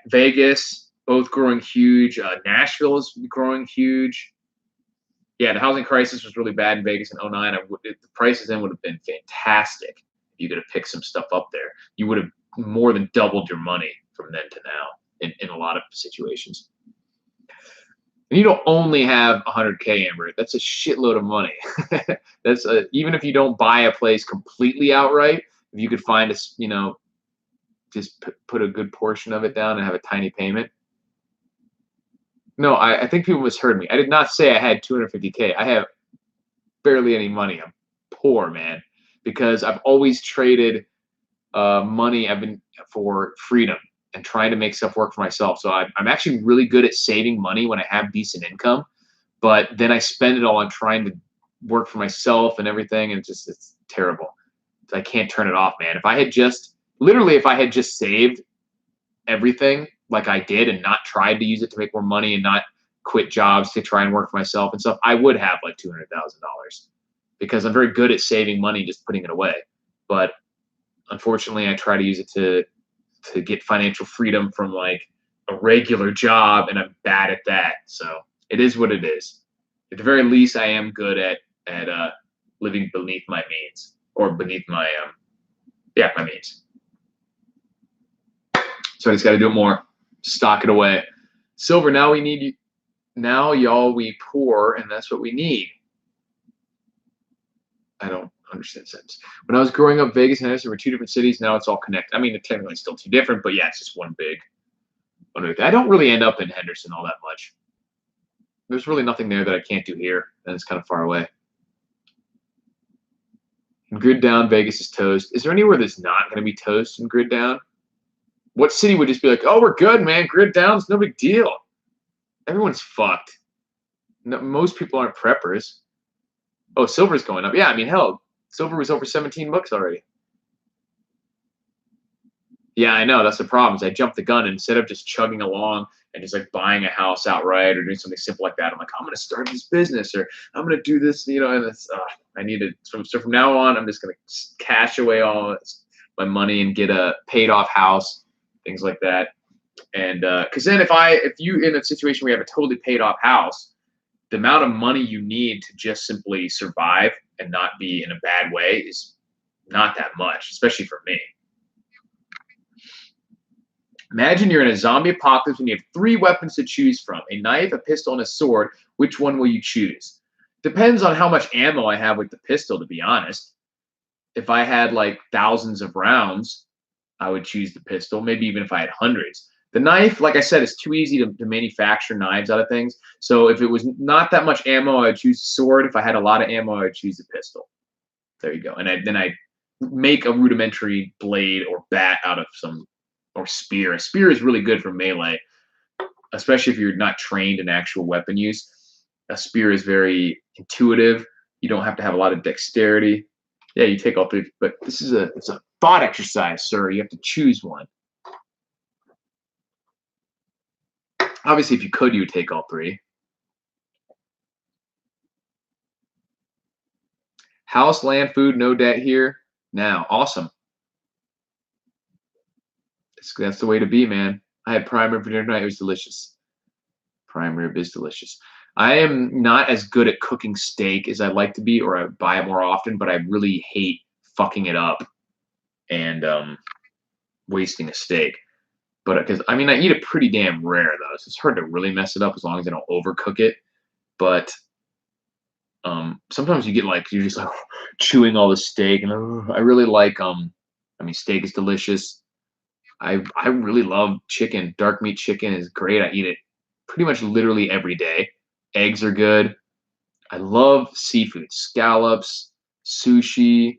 Vegas, both growing huge. Nashville is growing huge. Yeah, the housing crisis was really bad in Vegas in 09. The prices then would have been fantastic if you could have picked some stuff up there. You would have more than doubled your money from then to now in a lot of situations. And you don't only have 100K, Amber. That's a shitload of money. That's even if you don't buy a place completely outright, if you could find just put a good portion of it down and have a tiny payment. No, I think people misheard me. I did not say I had 250K. I have barely any money. I'm poor, man, because I've always traded money for freedom and trying to make stuff work for myself. So I'm actually really good at saving money when I have decent income, but then I spend it all on trying to work for myself and everything, and it's terrible. I can't turn it off, man. If I had just saved everything like I did and not tried to use it to make more money and not quit jobs to try and work for myself and stuff, I would have like $200,000 because I'm very good at saving money, just putting it away. But unfortunately, I try to use it to get financial freedom from like a regular job, and I'm bad at that. So it is what it is. At the very least, I am good at living beneath my means, or beneath my my means. So I just got to do it more, stock it away. Silver, now y'all we poor, and that's what we need. I don't understand sense. When I was growing up, Vegas and Henderson were two different cities. Now it's all connected. I mean, it's technically still two different, but yeah, it's just one big. I don't really end up in Henderson all that much. There's really nothing there that I can't do here, and it's kind of far away. In grid down, Vegas is toast. Is there anywhere that's not going to be toast in grid down? What city would just be like, oh, we're good, man. Grid down's no big deal. Everyone's fucked. No, most people aren't preppers. Oh, silver's going up. Yeah, I mean, hell, silver was over 17 bucks already. Yeah, I know. That's the problem. Is I jumped the gun, and instead of just chugging along and just like buying a house outright or doing something simple like that, I'm like, I'm going to start this business, or I'm going to do this, and it's, I need to. So from now on, I'm just going to cash away all my money and get a paid off house, things like that. And because then if you in a situation where you have a totally paid off house, the amount of money you need to just simply survive and not be in a bad way is not that much, especially for me. Imagine you're in a zombie apocalypse and you have 3 weapons to choose from: a knife, a pistol, and a sword. Which one will you choose? Depends on how much ammo I have with the pistol, to be honest. If I had like thousands of rounds, I would choose the pistol, maybe even if I had hundreds. The knife, like I said, is too easy to manufacture knives out of things. So if it was not that much ammo, I would choose the sword. If I had a lot of ammo, I would choose the pistol. There you go. And then I make a rudimentary blade or bat out of or spear. A spear is really good for melee, especially if you're not trained in actual weapon use. A spear is very intuitive. You don't have to have a lot of dexterity. Yeah, you take all 3, but it's a thought exercise, sir. You have to choose one. Obviously, if you could, you would take all 3. House, land, food, no debt here. Now, awesome. That's the way to be, man. I had prime rib for dinner tonight. It was delicious. Prime rib is delicious. I am not as good at cooking steak as I'd like to be, or I buy it more often, but I really hate fucking it up and wasting a steak. But because I mean, I eat it pretty damn rare though, so it's hard to really mess it up as long as I don't overcook it. But sometimes you get like you're just like chewing all the steak, and I really like I mean, steak is delicious. I really love chicken. Dark meat chicken is great. I eat it pretty much literally every day. Eggs are good. I love seafood, scallops, sushi,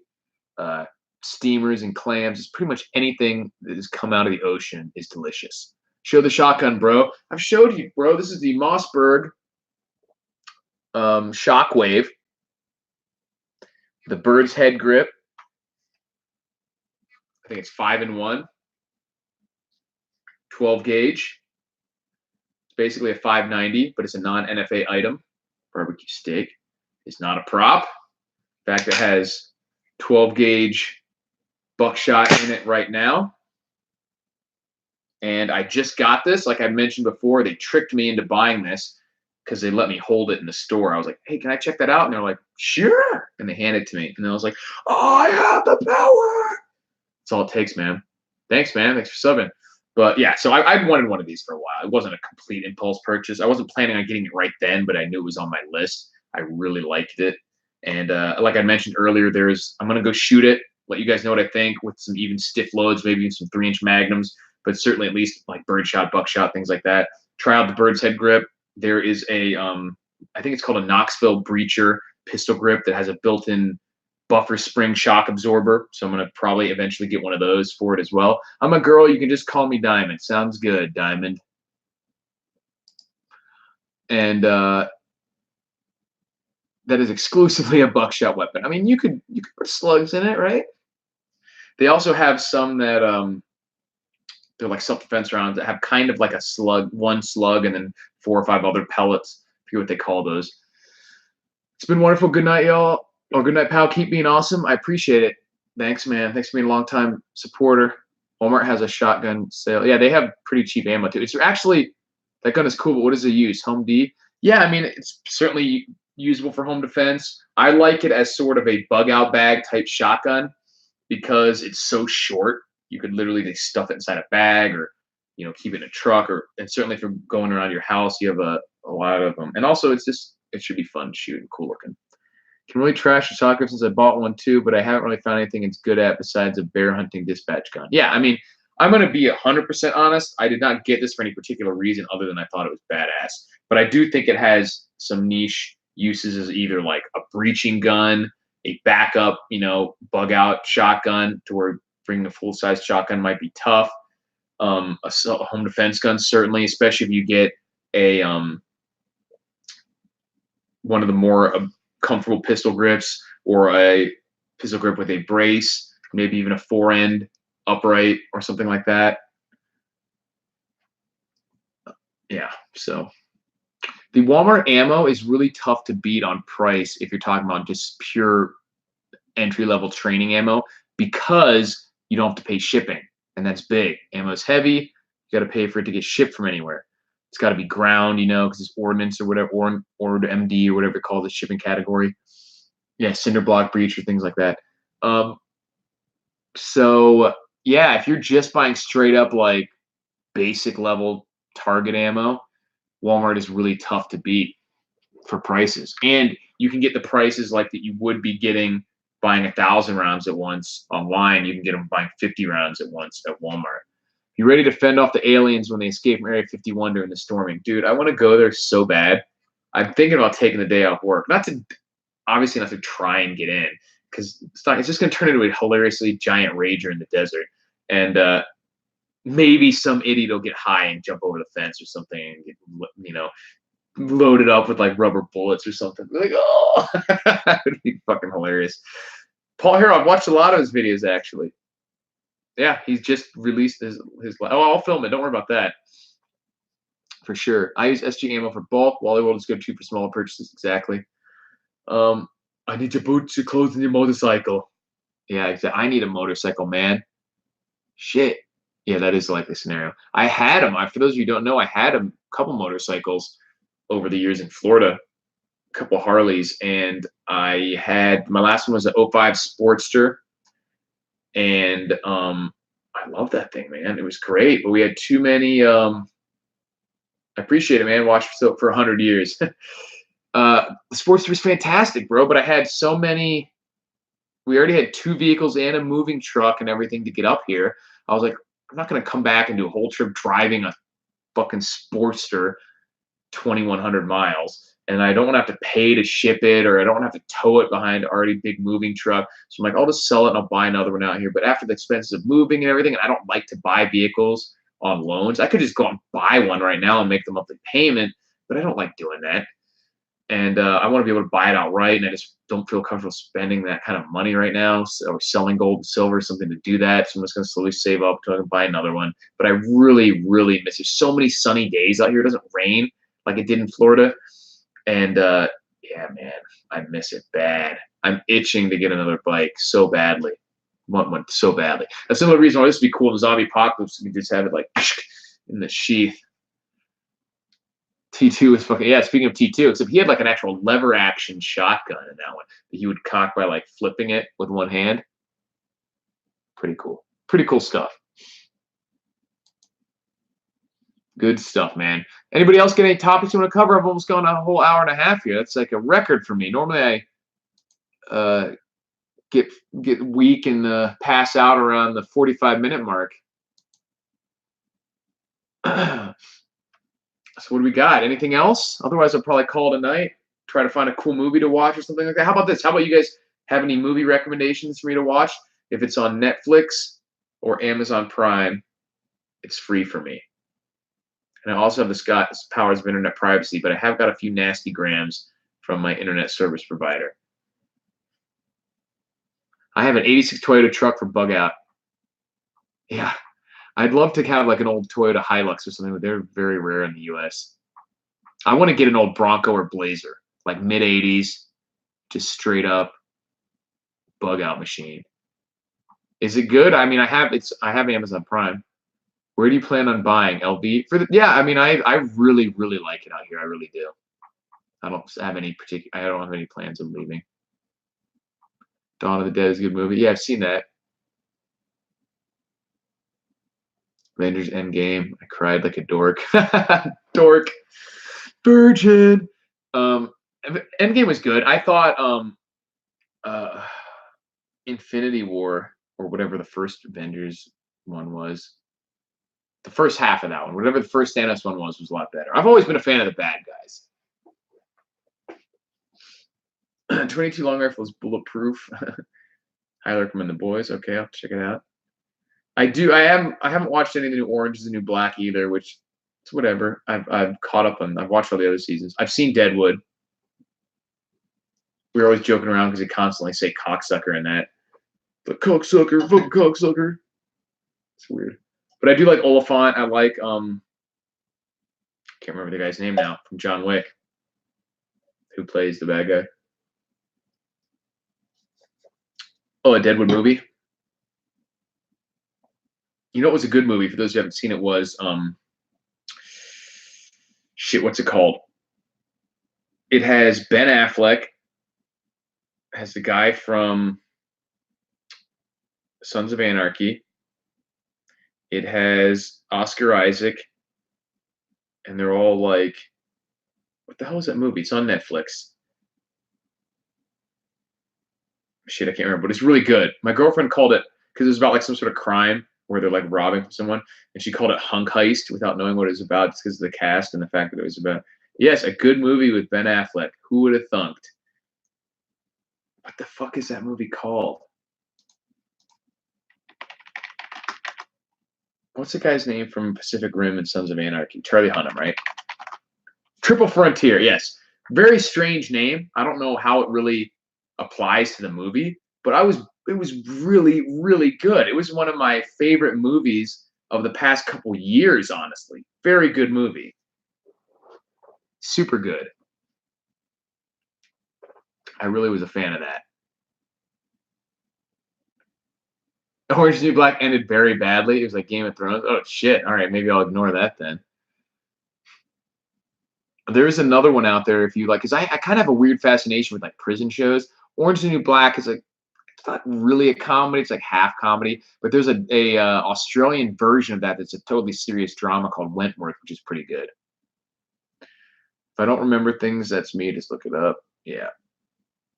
uh, steamers, and clams. It's pretty much anything that has come out of the ocean is delicious. Show the shotgun, bro. I've showed you, bro. This is the Mossberg shockwave, the bird's head grip. I think it's 5-in-1, 12 gauge. It's basically a 590, but it's a non-NFA item. Barbecue steak is not a prop. In fact, it has 12 gauge buckshot in it right now. And I just got this. Like I mentioned before, they tricked me into buying this because they let me hold it in the store. I was like, hey, can I check that out? And they're like, sure. And they handed it to me. And then I was like, oh, I have the power. That's all it takes, man. Thanks, man. Thanks for subbing. But yeah, so I'd wanted one of these for a while. It wasn't a complete impulse purchase. I wasn't planning on getting it right then, but I knew it was on my list. I really liked it. And like I mentioned earlier, I'm going to go shoot it, let you guys know what I think with some even stiff loads, maybe even some 3-inch magnums, but certainly at least like birdshot, buckshot, things like that. Try out the bird's head grip. There is a, I think it's called a Knoxville Breacher pistol grip that has a built-in buffer spring shock absorber. So I'm going to probably eventually get one of those for it as well. I'm a girl. You can just call me Diamond. Sounds good, Diamond. And that is exclusively a buckshot weapon. I mean, you could put slugs in it, right? They also have some that they're like self-defense rounds that have kind of like a slug, one slug, and then 4 or 5 other pellets. I forget what they call those. It's been wonderful. Good night, y'all. Or good night, pal. Keep being awesome. I appreciate it. Thanks, man. Thanks for being a long-time supporter. Walmart has a shotgun sale. Yeah, they have pretty cheap ammo too. It's actually, that gun is cool, but what does it use? Home D? Yeah, I mean, it's certainly usable for home defense. I like it as sort of a bug-out bag type shotgun because it's so short. You could literally just stuff it inside a bag or, keep it in a truck, and certainly if you're going around your house, you have a lot of them. And also, it should be fun to shoot and cool looking. Can really trash the shotgun since I bought one too, but I haven't really found anything it's good at besides a bear hunting dispatch gun. Yeah, I mean, I'm going to be 100% honest. I did not get this for any particular reason other than I thought it was badass. But I do think it has some niche uses as either like a breaching gun, a backup, bug out shotgun to where bringing a full size shotgun might be tough. A home defense gun, certainly, especially if you get a one of the more comfortable pistol grips or a pistol grip with a brace, maybe even a 4-end upright or something like that. Yeah, so the Walmart ammo is really tough to beat on price if you're talking about just pure entry-level training ammo because you don't have to pay shipping, and that's big. Ammo is heavy. You got to pay for it to get shipped from anywhere. It's got to be ground, because it's ordnance or whatever, or MD or whatever they call the shipping category. Yeah, cinder block breach or things like that. So yeah, if you're just buying straight up like basic level target ammo, Walmart is really tough to beat for prices. And you can get the prices like that you would be getting buying 1,000 rounds at once online. You can get them buying 50 rounds at once at Walmart. You ready to fend off the aliens when they escape from Area 51 during the storming? Dude, I want to go there so bad. I'm thinking about taking the day off work. Obviously not to try and get in, because it's just going to turn into a hilariously giant rager in the desert. And maybe some idiot will get high and jump over the fence or something and get, loaded up with like rubber bullets or something. Like, oh, that would be fucking hilarious. Paul Hero, I've watched a lot of his videos actually. Yeah, he's just released his. Oh, I'll film it. Don't worry about that. for sure. I use SG ammo for bulk. Wally World is good too for smaller purchases. Exactly. I need your boots, your clothes, and your motorcycle. Yeah, exactly. I need a motorcycle, man. Shit. Yeah, that is the likely scenario. I had them. For those of you who don't know, I had a couple motorcycles over the years in Florida, a couple Harleys, and I had my last one was an '05 Sportster, and I love that thing, man. It was great, but we had too many. I appreciate it, man. Watched for 100 years. The Sportster was fantastic, bro. But I had so many. We already had 2 vehicles and a moving truck and everything to get up here. I was like, I'm not gonna come back and do a whole trip driving a fucking Sportster 2,100 miles, and I don't want to have to pay to ship it, or I don't want to have to tow it behind an already big moving truck. So I'm like, I'll just sell it and I'll buy another one out here. But after the expenses of moving and everything, and I don't like to buy vehicles on loans. I could just go and buy one right now and make the monthly payment, but I don't like doing that. And I want to be able to buy it outright, and I just don't feel comfortable spending that kind of money right now, or selling gold and silver, something to do that. So I'm just going to slowly save up until I can buy another one. But I really, really miss it. There's so many sunny days out here. It doesn't rain like it did in Florida. And yeah, man, I miss it bad. I'm itching to get another bike so badly. Want one so badly. That's another reason why this would be cool. The zombie apocalypse, you can just have it like in the sheath. T2 is fucking, yeah, speaking of T2, except he had like an actual lever action shotgun in that one that he would cock by like flipping it with one hand. Pretty cool. Pretty cool stuff. Good stuff, man. Anybody else get any topics you want to cover? I've almost gone a whole hour and a half here. That's like a record for me. Normally I get weak and pass out around the 45-minute mark. So what do we got? Anything else? Otherwise, I'll probably call it a night. Try to find a cool movie to watch or something like that. How about this? How about you guys have any movie recommendations for me to watch? If it's on Netflix or Amazon Prime, it's free for me. And I also have this powers of internet privacy, but I have got a few nasty grams from my internet service provider. I have an '86 Toyota truck for bug out. Yeah. I'd love to have like an old Toyota Hilux or something, but they're very rare in the US. I want to get an old Bronco or Blazer, like mid-'80s, just straight up bug out machine. Is it good? I mean, I have Amazon Prime. Where do you plan on buying? LB? Yeah, I mean, I really, really like it out here. I really do. I don't have any plans of leaving. Dawn of the Dead is a good movie. Yeah, I've seen that. Avengers Endgame. I cried like a dork. Dork. Virgin. Endgame was good. I thought Infinity War, or whatever the first Avengers one was, the first half of that one, whatever the first Thanos one was a lot better. I've always been a fan of the bad guys. 22 long rifles, bulletproof. Highly recommend The Boys. Okay, I'll check it out. I haven't watched any of the new Orange is the New Black either, which it's whatever. I've caught up on. I've watched all the other seasons. I've seen Deadwood. We were always joking around because they constantly say cocksucker in that. But cocksucker, fucking cocksucker. It's weird. But I do like Oliphant. I like can't remember the guy's name now, from John Wick, who plays the bad guy. Oh, a Deadwood movie. You know what was a good movie, for those who haven't seen it, was shit, what's it called? It has Ben Affleck, has the guy from Sons of Anarchy. It has Oscar Isaac, and they're all like, what the hell is that movie? It's on Netflix. Shit, I can't remember, but it's really good. My girlfriend called it, because it was about like some sort of crime where they're like robbing someone, and she called it Hunk Heist without knowing what it was about, just because of the cast and the fact that it was about, yes, a good movie with Ben Affleck. Who would have thunked? What the fuck is that movie called? What's the guy's name from Pacific Rim and Sons of Anarchy? Charlie Hunnam, right? Triple Frontier, yes. Very strange name. I don't know how it really applies to the movie, but it was really, really good. It was one of my favorite movies of the past couple years, honestly. Very good movie. Super good. I really was a fan of that. Orange is the New Black ended very badly. It was like Game of Thrones. Oh shit! All right, maybe I'll ignore that then. There's another one out there if you like, because I kind of have a weird fascination with like prison shows. Orange is the New Black is like it's not really a comedy; it's like half comedy. But there's a Australian version of that that's a totally serious drama called Wentworth, which is pretty good. If I don't remember things, that's me. Just look it up. Yeah,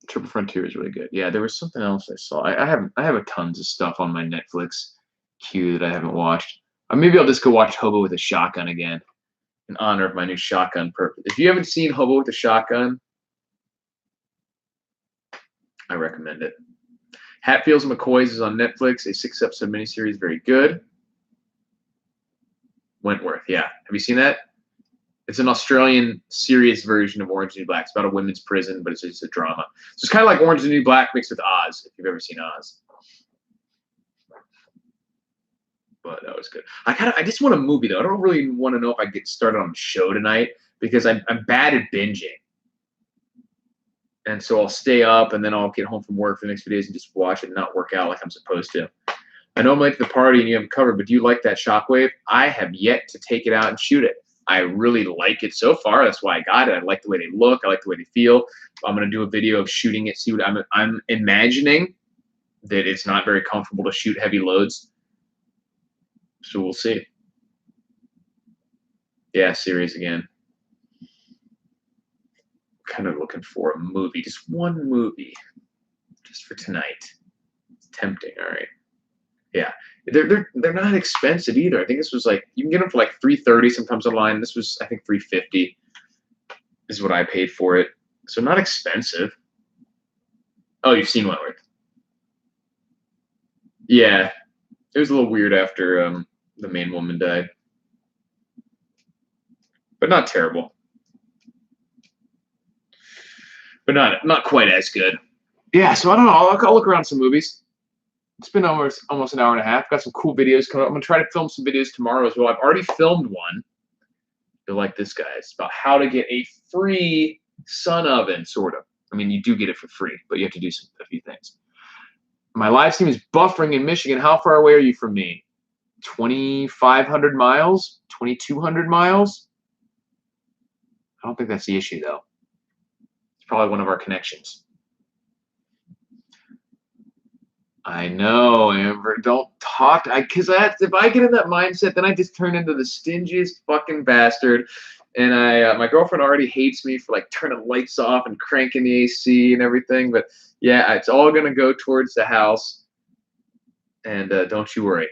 Triple Frontier is really good. Yeah, there was something else I saw. I have a tons of stuff on my Netflix queue that I haven't watched. Or maybe I'll just go watch Hobo with a Shotgun again in honor of my new shotgun purpose. If you haven't seen Hobo with a Shotgun, I recommend it. Hatfields and McCoys is on Netflix, a 6-episode miniseries, very good. Wentworth, yeah. Have you seen that? It's an Australian serious version of Orange is the New Black. It's about a women's prison, but it's just a drama. So it's kind of like Orange is the New Black mixed with Oz, if you've ever seen Oz. But that was good. I just want a movie though. I don't really want to know if I get started on a show tonight because I'm bad at binging. And so I'll stay up and then I'll get home from work for the next few days and just watch it and not work out like I'm supposed to. I know I'm late to the party and you have it covered, but do you like that shockwave? I have yet to take it out and shoot it. I really like it so far. That's why I got it. I like the way they look. I like the way they feel. I'm going to do a video of shooting it. See what I'm imagining that it's not very comfortable to shoot heavy loads. So we'll see. Yeah, series again. Kind of looking for a movie, just one movie, just for tonight. It's tempting. All right. Yeah, they're not expensive either. I think this was like you can get them for like $3.30 sometimes online. This was I think $3.50 is what I paid for it. So not expensive. Oh, you've seen Wentworth? Yeah, it was a little weird after the main woman died, but not terrible. But not quite as good. Yeah, so I don't know. I'll look around some movies. It's been almost an hour and a half. Got some cool videos coming up. I'm gonna try to film some videos tomorrow as well. I've already filmed one. You'll like this, guy. It's about how to get a free sun oven, sort of. I mean, you do get it for free, but you have to do a few things. My live stream is buffering in Michigan. How far away are you from me? 2,500 miles? 2,200 miles? I don't think that's the issue, though. It's probably one of our connections. I know, Amber. Don't talk. Because if I get in that mindset, then I just turn into the stingiest fucking bastard. And my girlfriend already hates me for like turning lights off and cranking the AC and everything. But yeah, it's all gonna go towards the house. And don't you worry,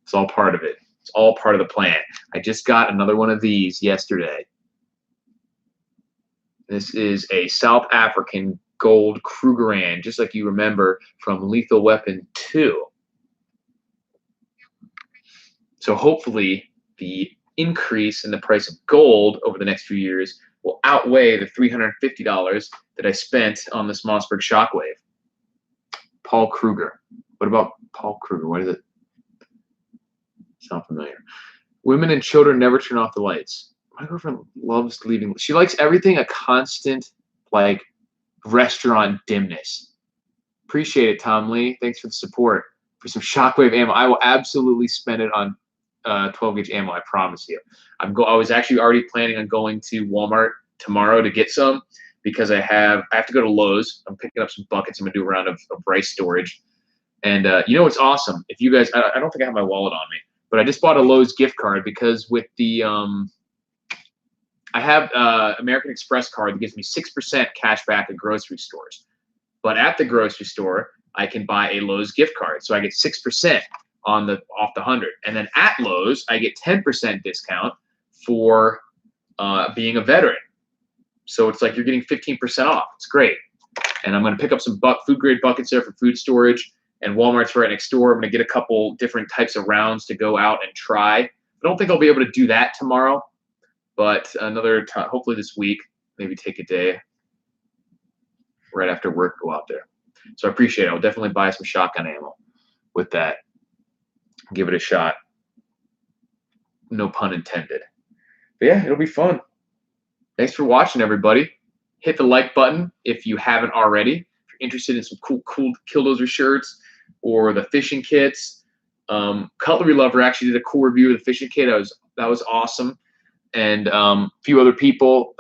it's all part of it. It's all part of the plan. I just got another one of these yesterday. This is a South African gold Krugerrand, just like you remember from Lethal Weapon 2. So hopefully the increase in the price of gold over the next few years will outweigh the $350 that I spent on this Mossberg shockwave. Paul Kruger. What about Paul Kruger? What is it? Sound familiar? Women and children never turn off the lights. My girlfriend loves leaving. She likes everything a constant, like, restaurant dimness. Appreciate it, Tom Lee. Thanks for the support. For some shockwave ammo, I will absolutely spend it on 12-gauge ammo. I promise you. I was actually already planning on going to Walmart tomorrow to get some because I have to go to Lowe's. I'm picking up some buckets. I'm gonna do a round of rice storage. And you know what's awesome? If you guys, I don't think I have my wallet on me, but I just bought a Lowe's gift card because with the I have American Express card that gives me 6% cash back at grocery stores. But at the grocery store, I can buy a Lowe's gift card. So I get 6% off the 100. And then at Lowe's, I get 10% discount for being a veteran. So it's like you're getting 15% off. It's great. And I'm going to pick up some food grade buckets there for food storage. And Walmart's right next door. I'm going to get a couple different types of rounds to go out and try. I don't think I'll be able to do that tomorrow. But another time, hopefully this week, maybe take a day right after work, go out there. So I appreciate it. I'll definitely buy some shotgun ammo with that. Give it a shot. No pun intended. But yeah, it'll be fun. Thanks for watching, everybody. Hit the like button if you haven't already. If you're interested in some cool Killdozer shirts or the fishing kits. Cutlery Lover actually did a cool review of the fishing kit. That was awesome. And a few other people,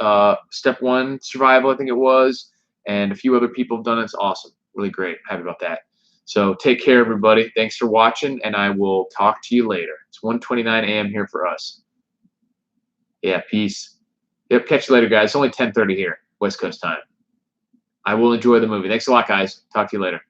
Step One Survival, I think it was, and a few other people have done it. It's awesome. Really great. Happy about that. So take care, everybody. Thanks for watching, and I will talk to you later. It's 1:29 a.m. here for us. Yeah, peace. Yep, catch you later, guys. It's only 10:30 here, West Coast time. I will enjoy the movie. Thanks a lot, guys. Talk to you later.